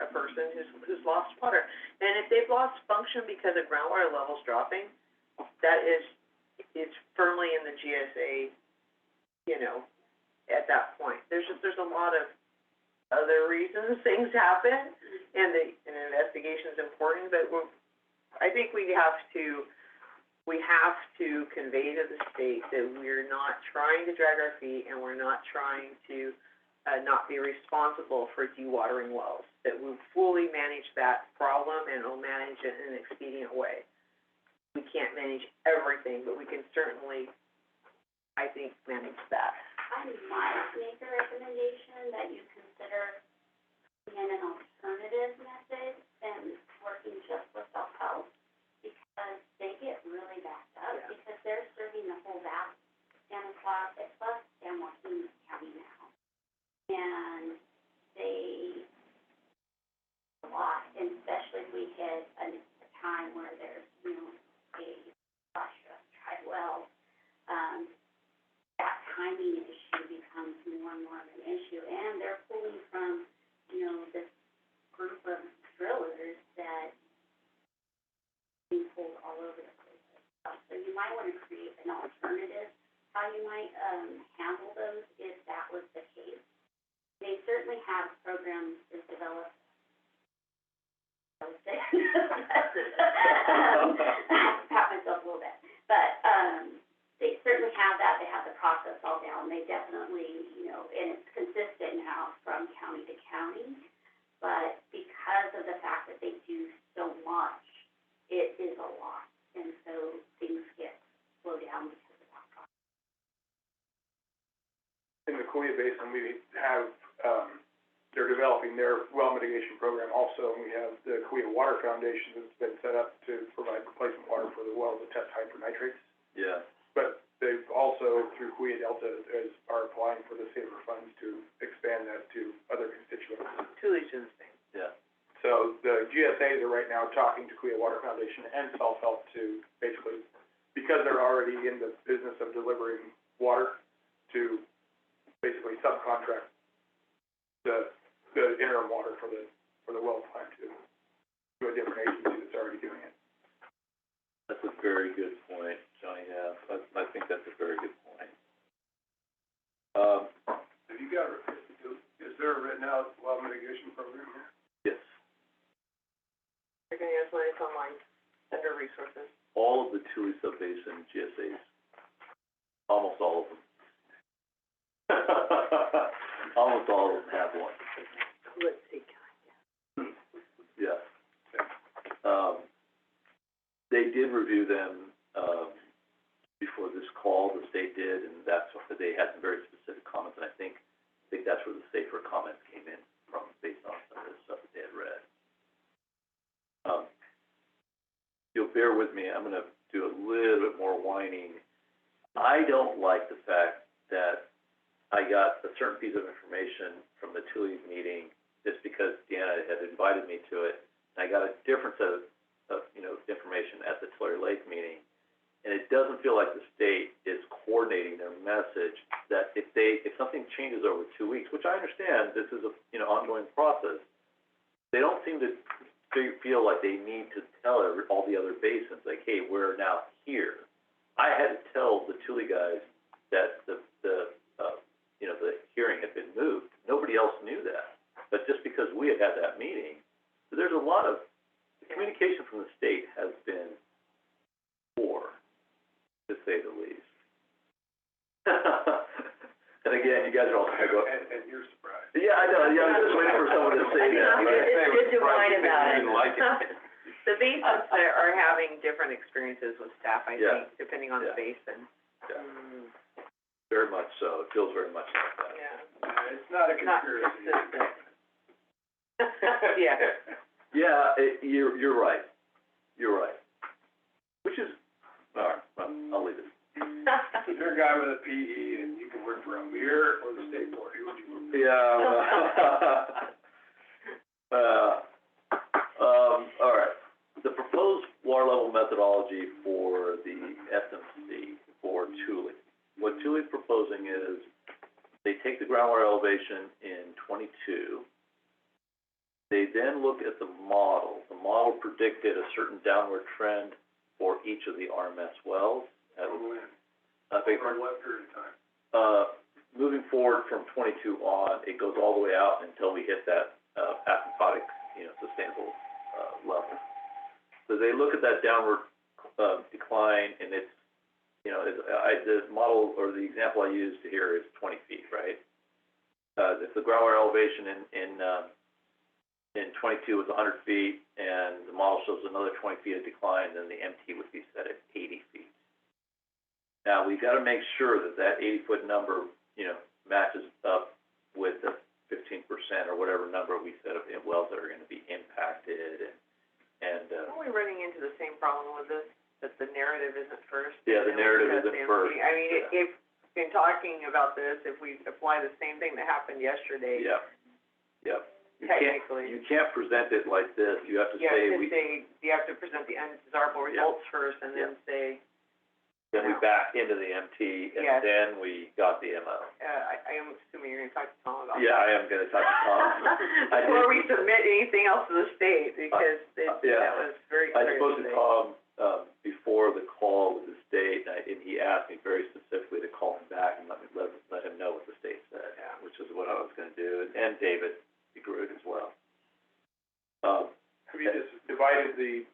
a person who's lost water. And if they've lost function because of groundwater levels dropping, that is firmly in the GSA, you know, at that point. There's a lot of other reasons things happen, and an investigation is important, but I think we have to convey to the state that we're not trying to drag our feet, and we're not trying to not be responsible for dewatering wells, that we'll fully manage that problem and we'll manage it in an expedient way. We can't manage everything, but we can certainly, I think, manage that. I might make a recommendation that you consider in an alternative method than working just with self-help, because they get really backed up, because they're serving the whole valley, Stanislaus, plus San Joaquin County now. And they, a lot, and especially if we hit a time where there's, you know, a rush of tried wells, that timing issue becomes more and more of an issue, and they're pulling from, you know, this group of drillers that being pulled all over the place. So you might want to create an alternative, how you might, handle those if that was the case. They certainly have programs that develop, I would say, pat myself a little bit, but, they certainly have that, they have the process all down, they definitely, you know, and it's consistent now from county to county, but because of the fact that they developing their well mitigation program also, and we have the Cahuita Water Foundation that's been set up to provide replacement water for the wells that test high for nitrates. Yeah, But they've also, through Cahuita Delta, are applying for the safer funds to expand that to other constituents. Tuli's doing the same. yeah, So the GSAs are right now talking to Cahuita Water Foundation and Self-Help to basically, because they're already in the business of delivering water, to basically subcontract the interim water for the well plant to a different agency that's already doing it. that's a very good point, Johnny, yeah, I think that's a very good point. Have you got, is there a written out well mitigation program here? Yes, You're gonna use when it's online, under resources. all of the Tule Subbasin GSAs, almost all of them. Almost all of them have one. Let's see, Yeah. They did review them, before this call, the state did, and that's what, they had some very specific comments, and I think that's where the safer comments came in from, based on some of the stuff that they had read. You'll bear with me, I'm gonna do a little bit more whining. I don't like the fact that I got a certain piece of information from the Tule meeting just because Deanna had invited me to it, and I got a different set of information at the Tulare Lake meeting, and it doesn't feel like the state is coordinating their message, that if something changes over 2 weeks, which I understand, this is a, ongoing process, they don't seem to feel like they need to tell all the other basins, like, hey, we're now here. I had to tell the Tule guys that the hearing had been moved. Nobody else knew that. But just because we had had that meeting, so there's a lot of, the communication from the state has been poor, to say the least. And again, you guys are all gonna go, And you're surprised. yeah, I know, yeah, I'm just waiting for someone to say that. It's good to whine about it. Didn't like it. The basins are having different experiences with staff, I Yeah. think, depending on the Yeah. basin. Yeah, very much so, it feels very much like that. Yeah. It's not a Not conspiracy. consistent. Yeah. Yeah, you're right, which is, all right, well, I'll leave it. If you're a guy with a PE and you can work for a mayor or the state board, who would you work for? Yeah, all right. The proposed water level methodology for the SMC for Tule. What Tule is proposing is they take the groundwater elevation in 22. They then look at the model. The model predicted a certain downward trend for each of the RMS wells. Or when? Big Over what period of time? moving forward from 22 on, it goes all the way out until we hit that asymptotic, sustainable level. So they look at that downward decline, and it's, the model or the example I used here is 20 feet, right? If the groundwater elevation in 22 was 100 feet, and the model shows another 20 feet of decline, then the MT would be set at 80 feet. Now, we've got to make sure that that 80-foot number, matches up with the 15% or whatever number we set up in wells that are going to be impacted, and Aren't we running into the same problem with this, that the narrative isn't first? yeah, the and then we narrative discuss isn't the first. MT? I mean, if, in talking about this, if we apply the same thing that happened yesterday, Yeah. technically, You can't present it like this. You have to you say have to say, you have to present the undesirable results first, and then say, then we back into the MT, and Yes. then we got the MO. I am assuming you're gonna talk to Tom about that. Yeah, I am gonna talk to Tom. I Before did- we submit anything else to the state, because yeah. that was very I clear spoke to today. Tom, before the call with the state, and he asked me very specifically to call him back and let him know what the state said, Yeah. which is what I was gonna do, and David agreed as well. Have you just divided the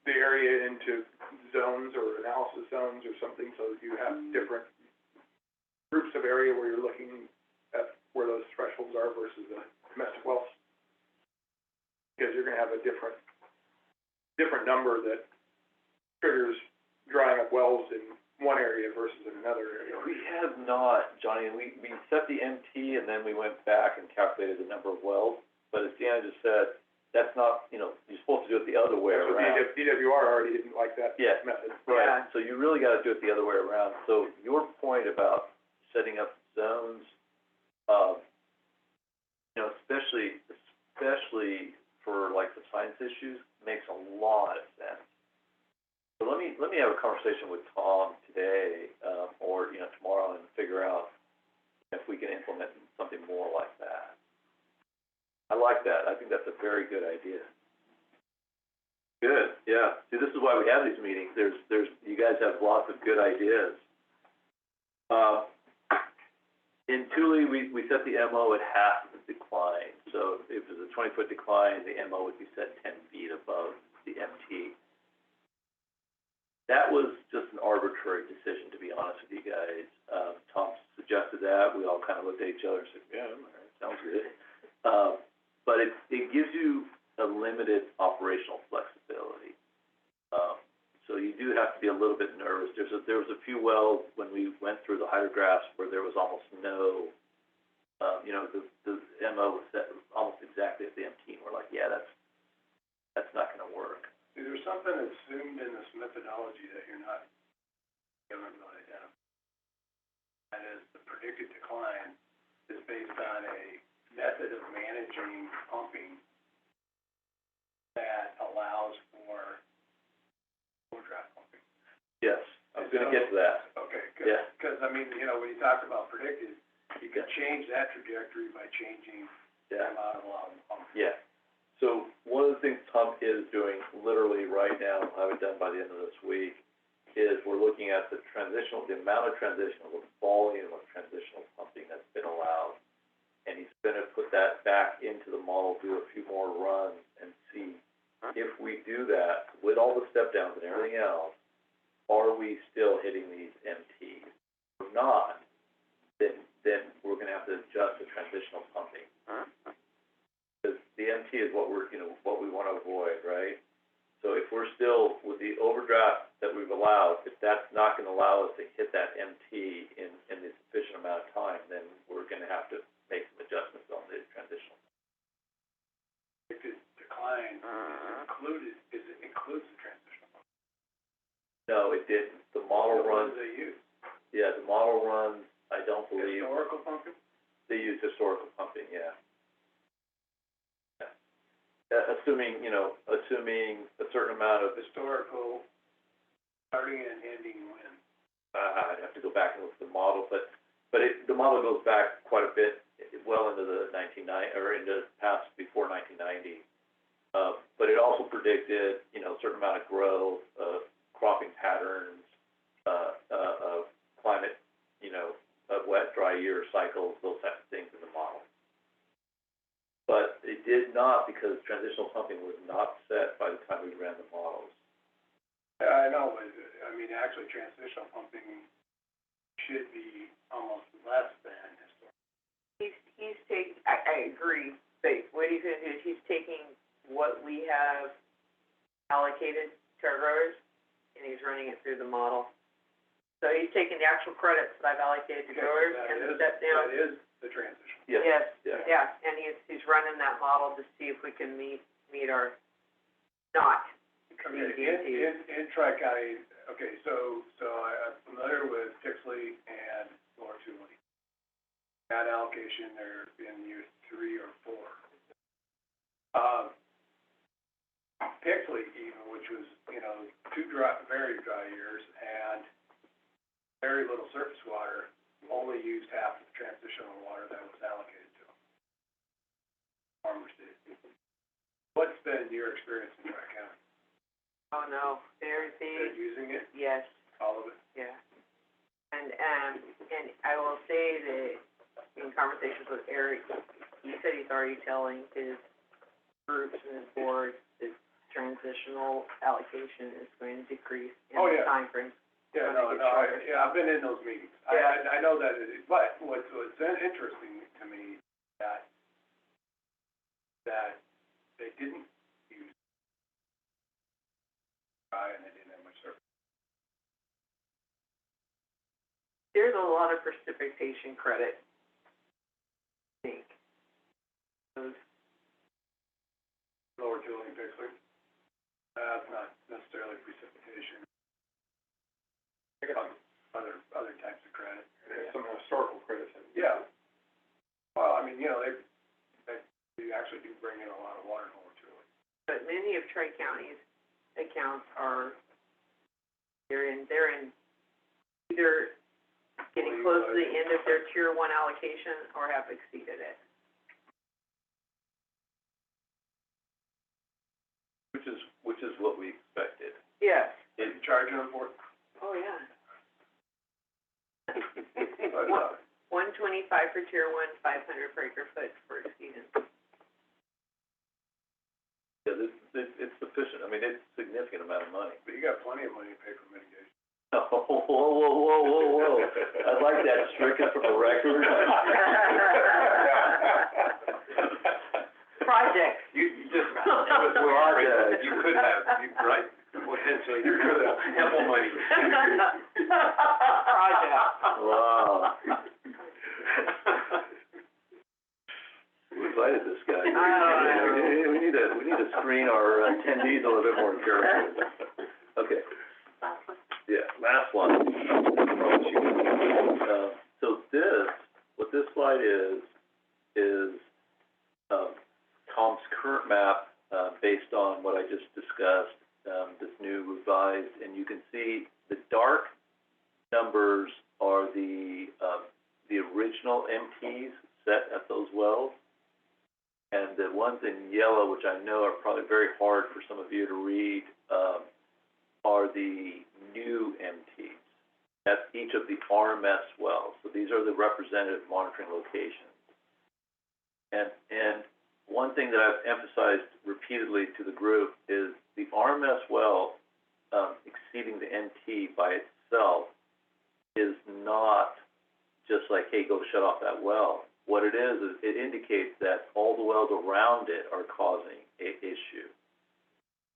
area into zones or analysis zones or something, so that you have different groups of area where you're looking at where those thresholds are versus the domestic wells? Because you're gonna have a different number that triggers drying up wells in one area versus in another area. We have not, Johnny, we set the MT, and then we went back and calculated the number of wells, but Diana just said, that's not, you know, you're supposed to do it the other way That's what around. DWR already didn't like that Yeah. method. Right, Yeah. so you really gotta do it the other way around. So your point about setting up zones, you know, especially for like the science issues, makes a lot of sense. So let me have a conversation with Tom today, or, you know, tomorrow, and figure out if we can implement something more like that. I like that. I think that's a very good idea. Good, yeah. See, this is why we have these meetings. You guys have lots of good ideas. In Thule, we set the MO at half of the decline. So if it was a 20-foot decline, the MO would be set 10 feet above the MT. That was just an arbitrary decision, to be honest with you guys. Tom suggested that. We all kind of looked at each other and said, yeah, all right, sounds good. But it gives you a limited operational flexibility. So you do have to be a little bit nervous. There was a few wells when we went through the hydrographs where there was almost no, you know, the MO was set almost exactly at the MT, and we're like, yeah, that's not gonna work. Is there something assumed in this methodology that you're not able to identify? That is, the predicted decline is based on a method of managing pumping that allows for overdraft pumping. Yes, I was gonna get to that. Okay, Yeah. Because, I mean, you know, when you talk about predicted, you could change that trajectory by changing the Yeah. amount of allowed pumping. Yeah. So one of the things Tom is doing literally right now, we'll have it done by the end of this week, is we're looking at the amount of transitional, the volume of transitional pumping that's been allowed. And he's gonna put that back into the model, do a few more runs, and see if we do that, with all the step downs and everything else, are we still hitting these MTs? If not, then we're gonna have to adjust the transitional pumping. Because the MT is what what we wanna avoid, right? So if we're still, with the overdraft that we've allowed, if that's not gonna allow us to hit that MT in the sufficient amount of time, then we're gonna have to make some adjustments on the transitional. Predicted decline includes the transitional pumping. No, it didn't. The model What runs, do they use? yeah, the model runs, I don't believe, Historical pumping? they use historical pumping, yeah. Assuming a certain amount of, Historical, starting and ending when? I'd have to go back and look at the model, but the model goes back quite a bit, well into the into past before 1990. But it also predicted, a certain amount of growth, cropping patterns, climate, of wet, dry year cycles, those types of things in the model. But it did not, because transitional pumping was not set by the time we ran the models. I know, but, actually, transitional pumping should be almost less than historical. He's taking, I agree, but what he's gonna do is he's taking what we have allocated to our growers, and he's running it through the model. So he's taking the actual credits that I've allocated to growers and the step down. That is the transition. Yes, Yeah. yeah, and he's running that model to see if we can meet our, not Okay, exceed in Tri-County, okay, so I'm familiar with Pixley and Lower Thule. That allocation, they're in year 3 or 4. Pixley even, which was, 2 very dry years and very little surface water, only used half of the transitional water that was allocated to them. Farmers did. What's been your experience in Tri-County? Oh, no, They're using it, yes, all of it? yeah. And I will say that in conversations with Eric, he said he's already telling his groups and his boards that transitional allocation is going to decrease in Oh, the yeah. timeframe. Yeah, I've been in those meetings. Yeah. I know that it is, but what's interesting to me that they didn't use dry and they didn't have much surface. There's a lot of precipitation credit, I think. Those rehabilitation, other types of credit. There's some historical credits. Yeah. Well, I mean, you know, they actually do bring in a lot of water going through it. But many of Tri-County's accounts are, they're in either getting close to the end of their tier one allocation or have exceeded it. Which is what we expected. Yes. You charging them for it? Oh, yeah. But, 125 for tier one, 500 per acre foot for exceedance. Yeah, it's sufficient, I mean, it's a significant amount of money. but you got plenty of money to pay for mitigation. Whoa. I'd like that stricken from the record. Project. You just, with our, you could have, right, potentially, you could have ample money. Project. Wow. Who invited this guy? We need to screen our attendees a little bit more carefully. Okay. Yeah, last one. So what this slide is Tom's current map, based on what I just discussed, this new revised, and you can see the dark numbers are the original MTs set at those wells. And the ones in yellow, which I know are probably very hard for some of you to read, are the new MTs. That's each of the RMS wells. So these are the representative monitoring locations. And one thing that I've emphasized repeatedly to the group is the RMS well exceeding the MT by itself is not just like, hey, go shut off that well. What it is it indicates that all the wells around it are causing an issue.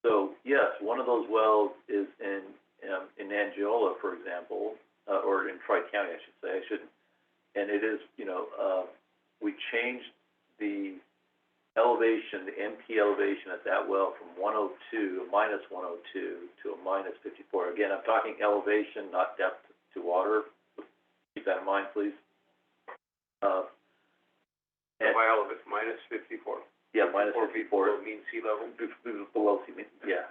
So yes, one of those wells is in Angiola, for example, or in Tri-County, I should say. And it is, we changed the elevation, the MP elevation at that well from 102, a minus 102, to a minus 54. Again, I'm talking elevation, not depth to water. Keep that in mind, please. By all of it's minus 54. Yeah, minus 54. Mean sea level. Below sea level, yeah.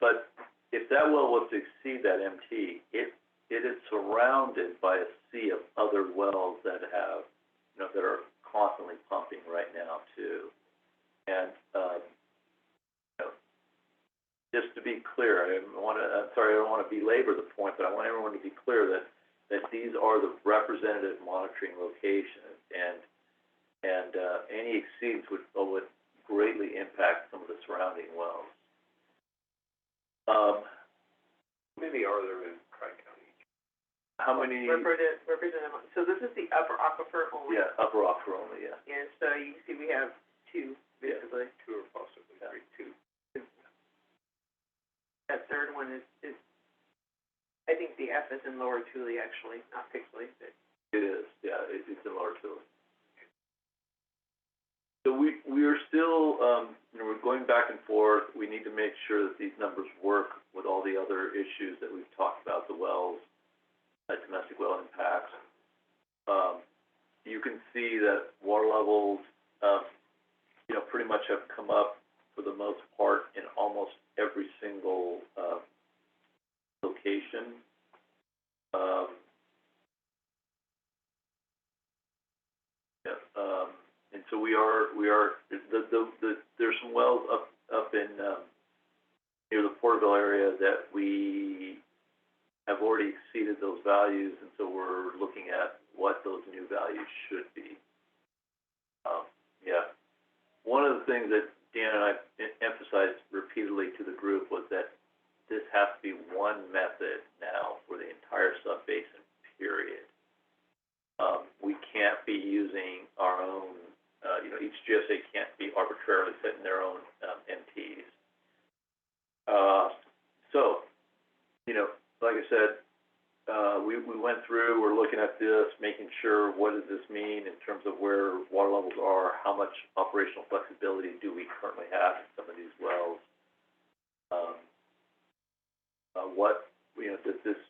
But if that well was to exceed that MT, it is surrounded by a sea of other wells that have, that are constantly pumping right now too. And just to be clear, I don't want to belabor the point, but I want everyone to be clear that these are the representative monitoring locations, and any exceedance would greatly impact some of the surrounding wells. How many are there in Tri-County? How many? Representative, so this is the upper aquifer only. Yeah, upper aquifer only, yeah. And so you can see we have two, basically. Yeah. Two or possibly three, two. That third one is, I think the F is in Lower Tule, actually, not Pixley, but. It is, yeah, it's in Lower Tule. So we are still, we're going back and forth. We need to make sure that these numbers work with all the other issues that we've talked about, the wells, domestic well impacts. You can see that water levels, pretty much have come up for the most part in almost every single location. And so we are there's some wells up in near the Porterville area that we have already exceeded those values, and so we're looking at what those new values should be. One of the things that Dan and I emphasized repeatedly to the group was that this has to be one method now for the entire sub-basin, period. We can't be using our own, each GSA can't be arbitrarily setting their own MTs. So, like I said, we went through, we're looking at this, making sure what does this mean in terms of where water levels are, how much operational flexibility do we currently have in some of these wells. what, you know, does this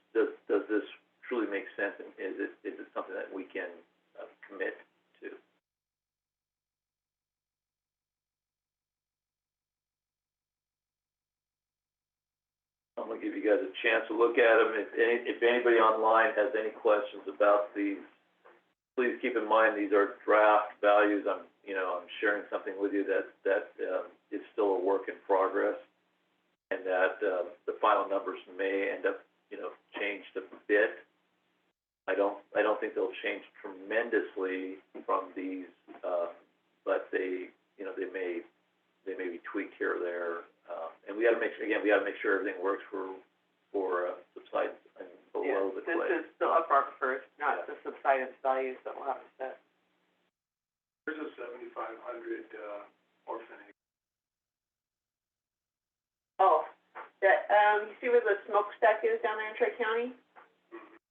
truly make sense, and is it something that we can commit to? I'm gonna give you guys a chance to look at them. If anybody online has any questions about these, please keep in mind, these are draft values. I'm sharing something with you that is still a work in progress, and that the final numbers may end up, changed a bit. I don't think they'll change tremendously from these, but they may be tweaked here or there. And we gotta make sure everything works for subsidence and below the clay. This is the aquifers, not the subsidence values that we'll have to set. There's a 7,500, orphanage. Oh, that, you see where the smokestack is down there in Tri-County?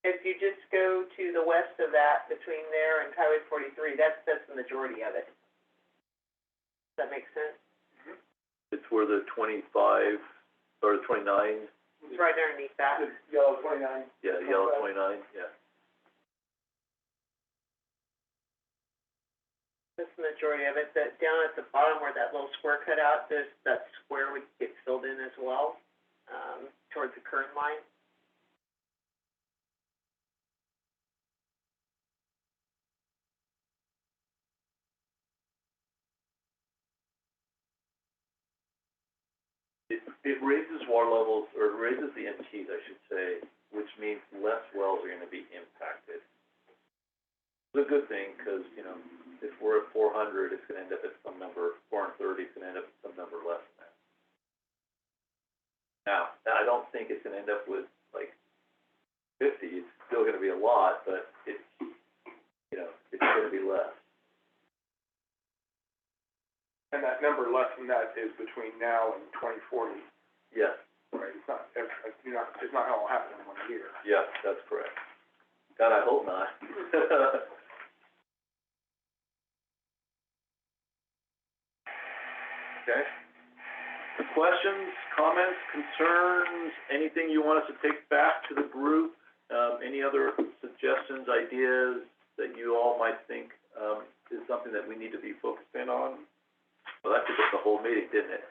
If you just go to the west of that, between there and Highway 43, that's the majority of it. Does that make sense? It's where the 25 or the 29, It's right underneath that. The yellow 29. yeah, yellow 29, yeah. That's the majority of it. That down at the bottom where that little square cut out, that square would get filled in as well, towards the current line. It raises water levels, or it raises the MTs, I should say, which means less wells are gonna be impacted. It's a good thing, because, if we're at 400, it's gonna end up at some number, 430, it's gonna end up at some number less than that. Now, I don't think it's gonna end up with, like, 50, it's still gonna be a lot, but it's gonna be less. And that number less than that is between now and 2040, Yes, right? It's not gonna happen in 1 year. yes, that's correct. God, I hope not. Okay. Questions, comments, concerns, anything you want us to take back to the group? Any other suggestions, ideas that you all might think, is something that we need to be focused in on? Well, that took up the whole meeting, didn't it?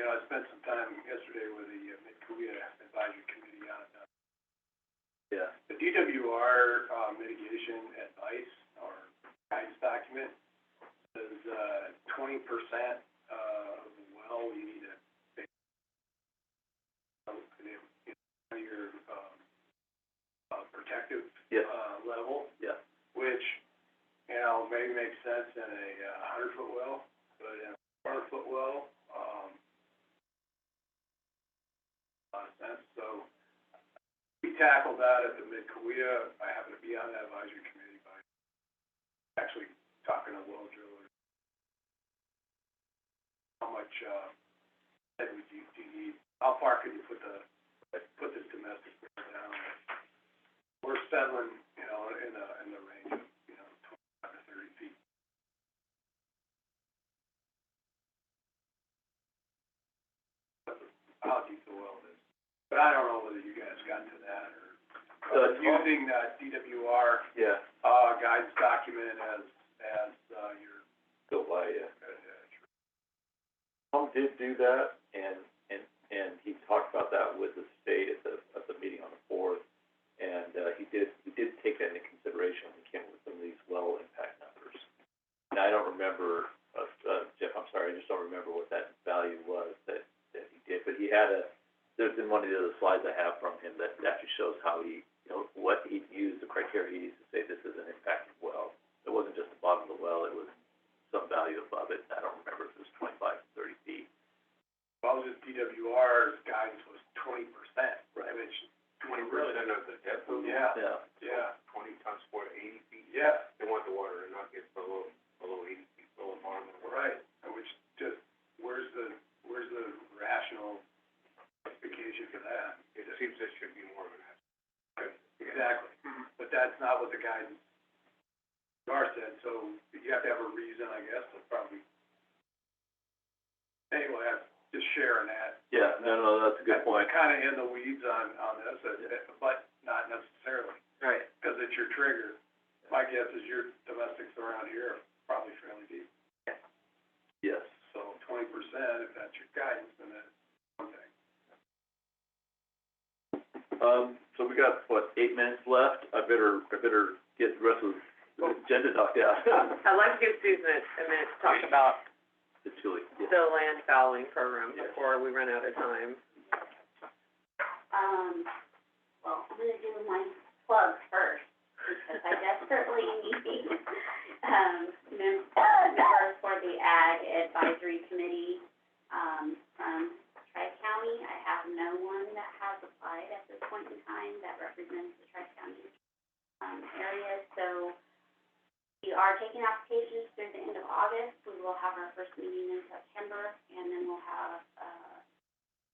I spent some time yesterday with the Mid-Korea Advisory Committee on it. Yeah. The DWR, mitigation advice or guidance document says, 20% of the well, you need to your, protective, Yes. level. Yeah. Which, maybe makes sense in a 100-foot well, but in a 400-foot well, a lot of sense. So we tackled that at the Mid-Korea. I happen to be on that advisory committee by actually talking to well drillers. How much, head would you need? How far could you put this domestic well down? We're settling, in the range of, 25 to 30 feet. How deep the well is. But I don't know whether you guys got to that or, using that DWR, Yeah. guidance document as your. Go by, yeah. Tom did do that, and he talked about that with the state at the meeting on the 4th, and he did take that into consideration when he came up with some of these well impact numbers. And I don't remember, Jeff, I'm sorry, I just don't remember what that value was that he did, but he had there's been one of the other slides I have from him that actually shows how he, what he used, the criteria he used to say this is an impacted well. It wasn't just the bottom of the well, it was some value above it. I don't remember if it was 25 to 30 feet. Well, just DWR's guidance was 20%. Right. Which 20% of the depth of the Yeah. Yeah. Yeah. 20 times 4 to 80 feet. Yeah. They want the water to not get below 80 feet, below the bottom of the water. Right. Which just, where's the rational justification for that? It seems there should be more of an aspect. Exactly. But that's not what the guidance DWR said, so you have to have a reason, I guess, to probably anyway, I'm just sharing that. Yeah, no, that's a good point. Kind of in the weeds on this, but not necessarily, Right. because it's your trigger. My guess is your domestics around here are probably fairly deep. Yes. So 20%, if that's your guidance, then that's one thing. So we got, 8 minutes left? I better get the rest of the agenda knocked out. I'd like to give Susan a minute to talk about It's Julie. Yeah. the land fallowing program Yes. before we run out of time. Well, I'm gonna do my plug first, because I desperately need, members for the Ag Advisory Committee, from Tri-County. I have no one that has applied at this point in time that represents the Tri-County, area, so we are taking applications through the end of August. We will have our first meeting in September, and then we'll have,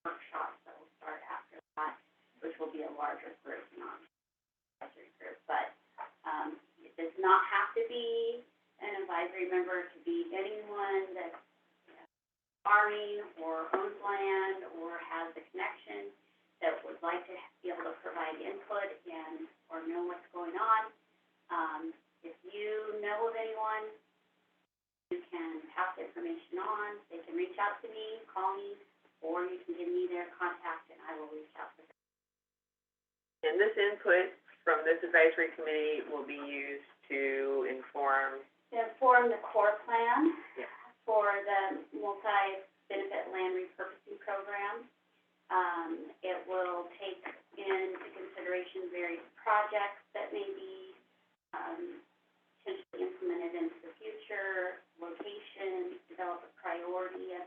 workshops that will start after that, which will be a larger group, not an advisory group, but, it does not have to be an advisory member. It could be anyone that's, farming or owns land or has a connection that would like to be able to provide input and, or know what's going on. If you know of anyone, you can pass the information on. They can reach out to me, call me, or you can give me their contact and I will reach out to them. And this input from this advisory committee will be used to inform. To form the core plan. Yeah. For the multi-benefit land repurposing program. It will take into consideration various projects that may be, potentially implemented into the future, location, develop a priority of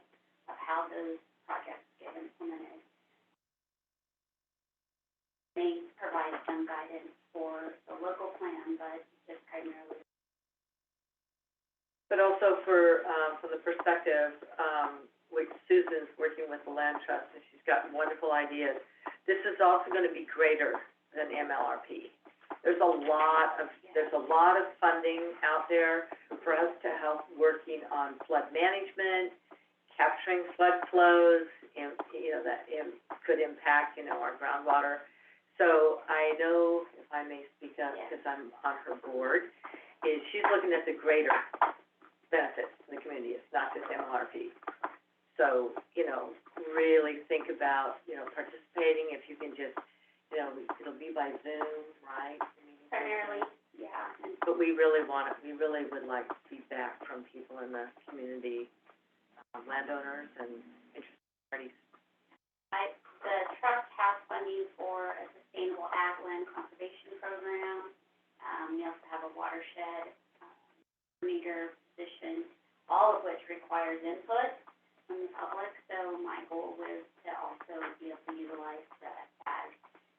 how those projects get implemented. May provide some guidance for the local plan, but just primarily. But also for, from the perspective, which Susan's working with the Land Trust, and she's got wonderful ideas. This is also gonna be greater than MLRP. There's a lot of funding out there for us to help working on flood management, capturing flood flows, and, that could impact, our groundwater. So I know, if I may speak up, because I'm on her board, is she's looking at the greater benefits to the community. It's not just MLRP. So, really think about, participating, if you can just, it'll be by Zoom, right? Primarily, yeah. But we really would like feedback from people in the community, landowners and interested parties. The trust has funding for a sustainable ag land conservation program. We also have a watershed, meter position, all of which requires input from the public. So my goal was to also be able to utilize the ag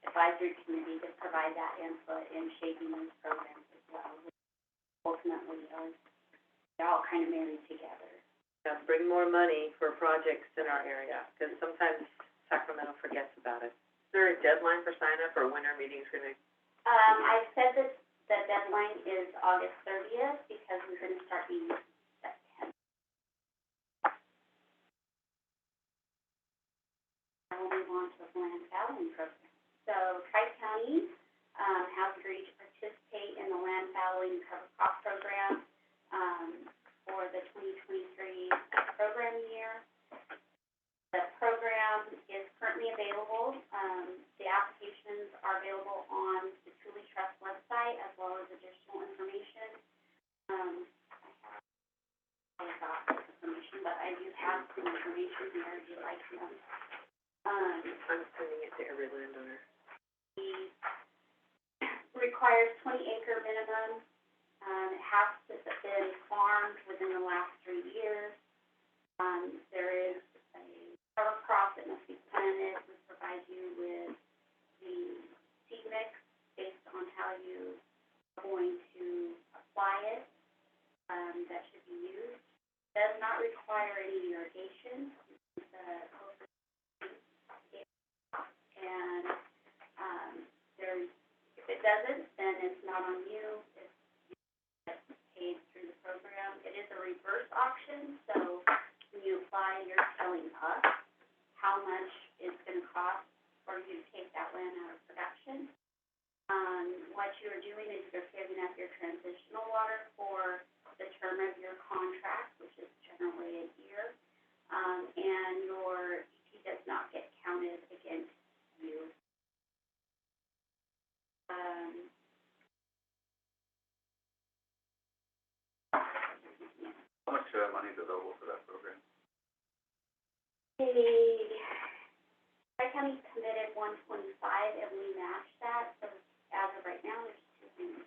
advisory committee to provide that input in shaping those programs as well. Ultimately, they're all kind of married together. Bring more money for projects in our area, because sometimes Sacramento forgets about it. Is there a deadline for sign up, or when our meeting's gonna? I said that the deadline is August 30th, because we're gonna start meeting September. I will move on to the land fallowing program. So Tri-County, has agreed to participate in the land fallowing cover crop program, for the 2023 program year. The program is currently available. The applications are available on the Truly Trust website, as well as additional information. I got this information, but I do have some information here, if you'd like to know. I'm sending it to every landowner. The requires 20-acre minimum. It has to have been farmed within the last 3 years. There is a cover crop that must be planted. We provide you with the seed mix based on how you are going to apply it, that should be used. Does not require any irrigation. And, if it doesn't, then it's not on you. It's paid through the program. It is a reverse auction, so when you apply, you're telling us how much it's gonna cost for you to take that land out of production. What you're doing is you're giving up your transitional water for the term of your contract, which is generally a year, and your EP does not get counted against you. How much, money is available for that program? Tri-County committed 125, and we matched that, so as of right now, there's 200.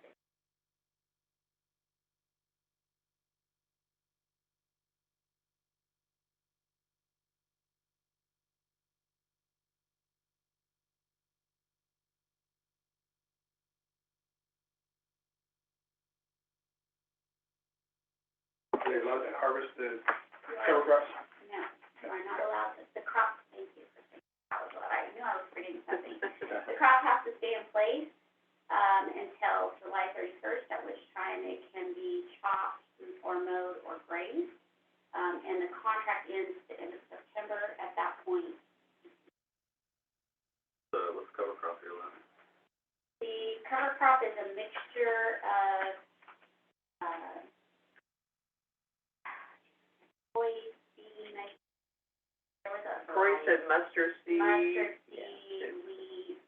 Are they allowed to harvest the cover crops? No, you are not allowed to, the crop, thank you for saying, I knew I was forgetting something. The crop has to stay in place, until July 31st, at which time it can be chopped or mowed or grazed. And the contract ends at the end of September. At that point, What's cover crop you're allowed? the cover crop is a mixture of, soy, bean, there was a Corey variety. said mustard seed. Mustard Yeah. seed, wheat,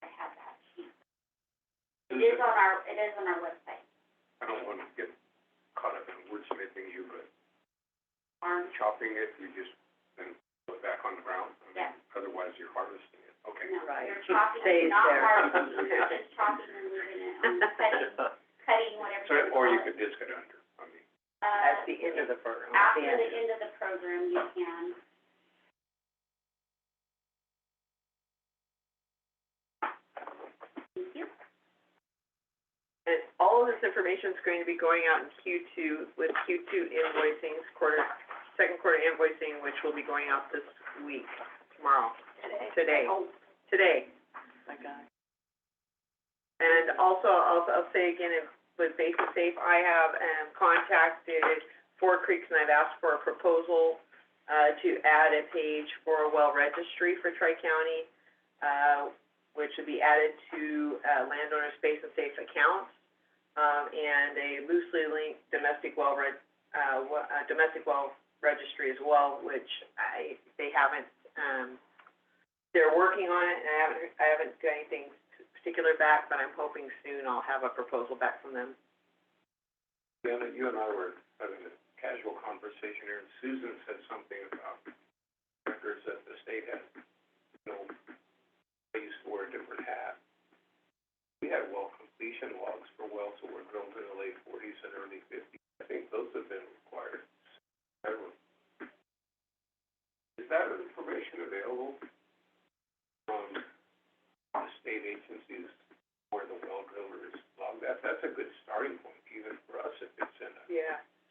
I have that sheet. It is on our website. I don't want to get caught up in wordsmithing you, but Farm, chopping it, you just then put it back on the ground? I mean, Yeah. Otherwise, you're harvesting it. Okay. no, Right. you're chopping, Stays not there. harvesting, you're just chopping and leaving it on, cutting whatever So, you or you call could it. disc it under, I mean. At the end of the program. After the end of the program, you can. Thank you. And all of this information is going to be going out in Q2 with Q2 invoicing, second quarter invoicing, which will be going out this week, tomorrow. Today. Today. My God. And also, I'll say again, with Basic Safe, I have, contacted Four Creeks and I've asked for a proposal, to add a page for a well registry for Tri-County, which would be added to, landowners' Base and Safe accounts, and a loosely linked domestic well registry as well, which they haven't, they're working on it, and I haven't got anything particular back, but I'm hoping soon I'll have a proposal back from them. Deanna, you and I were having a casual conversation here, and Susan said something about records that the state had, they used to wear a different hat. We had well completion logs for wells that were drilled in the late 40s and early 50s. I think those have been required ever. Is that information available from the state agencies where the well drillers log that? That's a good starting point, even for us, if it's in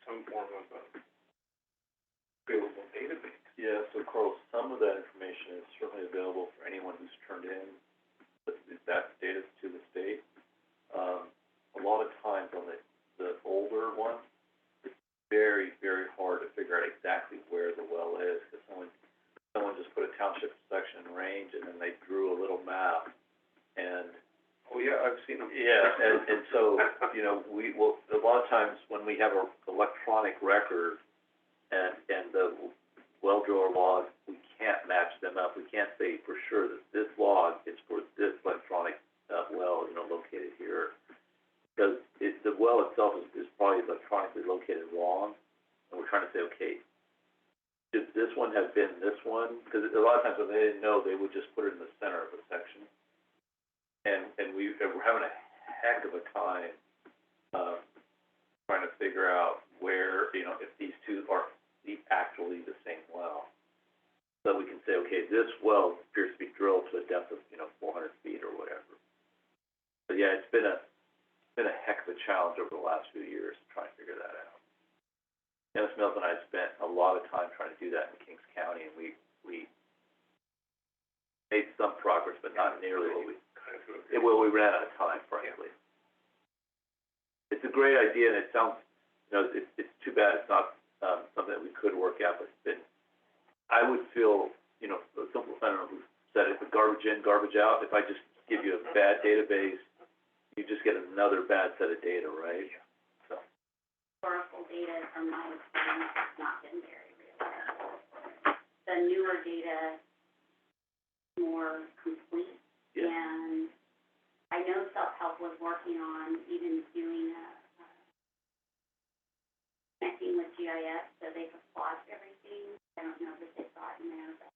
some form of a available database. Yeah, so Carl, some of that information is certainly available for anyone who's turned in that data to the state. A lot of times on the older one, it's very, very hard to figure out exactly where the well is, because someone just put a township section and range, and then they drew a little map, and Oh, yeah, I've seen them. yeah, and so, we will, a lot of times when we have an electronic record and the well driller log, we can't match them up. We can't say for sure that this log is for this electronic, well, located here. Because the well itself is probably electronically located wrong, and we're trying to say, okay, should this one have been this one? Because a lot of times when they didn't know, they would just put it in the center of a section. And we're having a heck of a time, trying to figure out where, if these two are actually the same well. So we can say, okay, this well appears to be drilled to a depth of, 400 feet or whatever. But yeah, it's been a heck of a challenge over the last few years to try and figure that out. Dennis Mills and I spent a lot of time trying to do that in Kings County, and we made some progress, but not nearly what we ran out of time, frankly. it's a great idea, and it sounds, it's too bad it's not, something that we could work out, but it's been, I would feel, a simple, I don't know who said it, but garbage in, garbage out, if I just give you a bad database, you just get another bad set of data, right? So, Historical data, from my experience, has not been very reliable. The newer data is more complete, yeah, and I know Self-Help was working on even doing connecting with GIS so they could plot everything. I don't know that they've gotten there, but.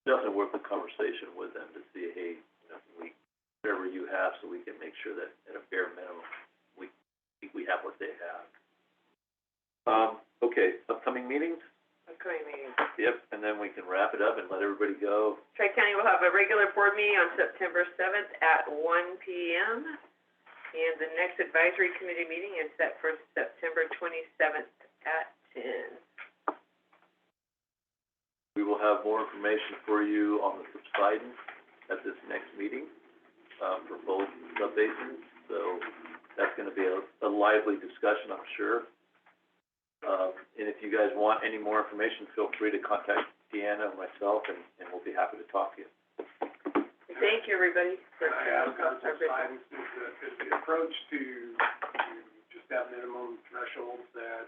definitely worth the conversation with them to see, hey, whatever you have, so we can make sure that at a bare minimum, we have what they have. Okay, upcoming meetings? Upcoming meetings. Yep, and then we can wrap it up and let everybody go. Tri-County will have a regular board meeting on September 7th at 1 p.m. And the next advisory committee meeting is set for September 27th at 10. We will have more information for you on the subsidence at this next meeting, for both subbasins. So that's gonna be a lively discussion, I'm sure. And if you guys want any more information, feel free to contact Deanna or myself, and we'll be happy to talk to you. Thank you, everybody, for I have got some guidance, is the approach to just have minimum thresholds that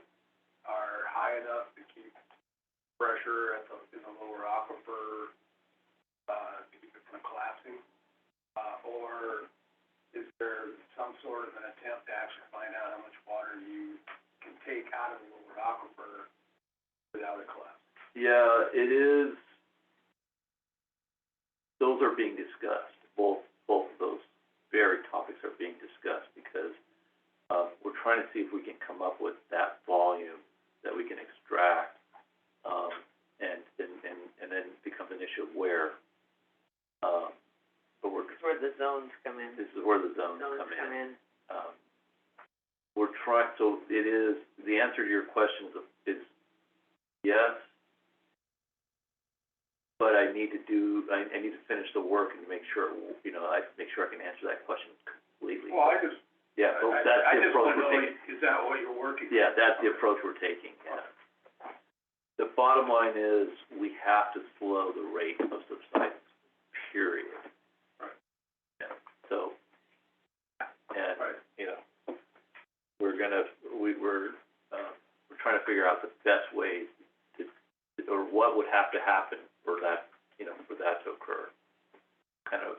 are high enough to keep pressure in the lower aquifer, to keep it from collapsing? Or is there some sort of an attempt to actually find out how much water you can take out of the lower aquifer without it collapsing? Yeah, it is. Those are being discussed. Both of those very topics are being discussed because we're trying to see if we can come up with that volume that we can extract, and then it becomes an issue of where. But This is where the zones come in. This is where the zones come in. We're trying. So it is. The answer to your question is yes. But I need to finish the work and make sure, I make sure I can answer that question completely. Well, I just That's the approach we're taking. Is that what you're working? Yeah, that's the approach we're taking, yeah. The bottom line is, we have to slow the rate of subsidence, period. Right. Yeah, so, and, Right. we're trying to figure out the best way or what would have to happen for that, for that to occur. Kind of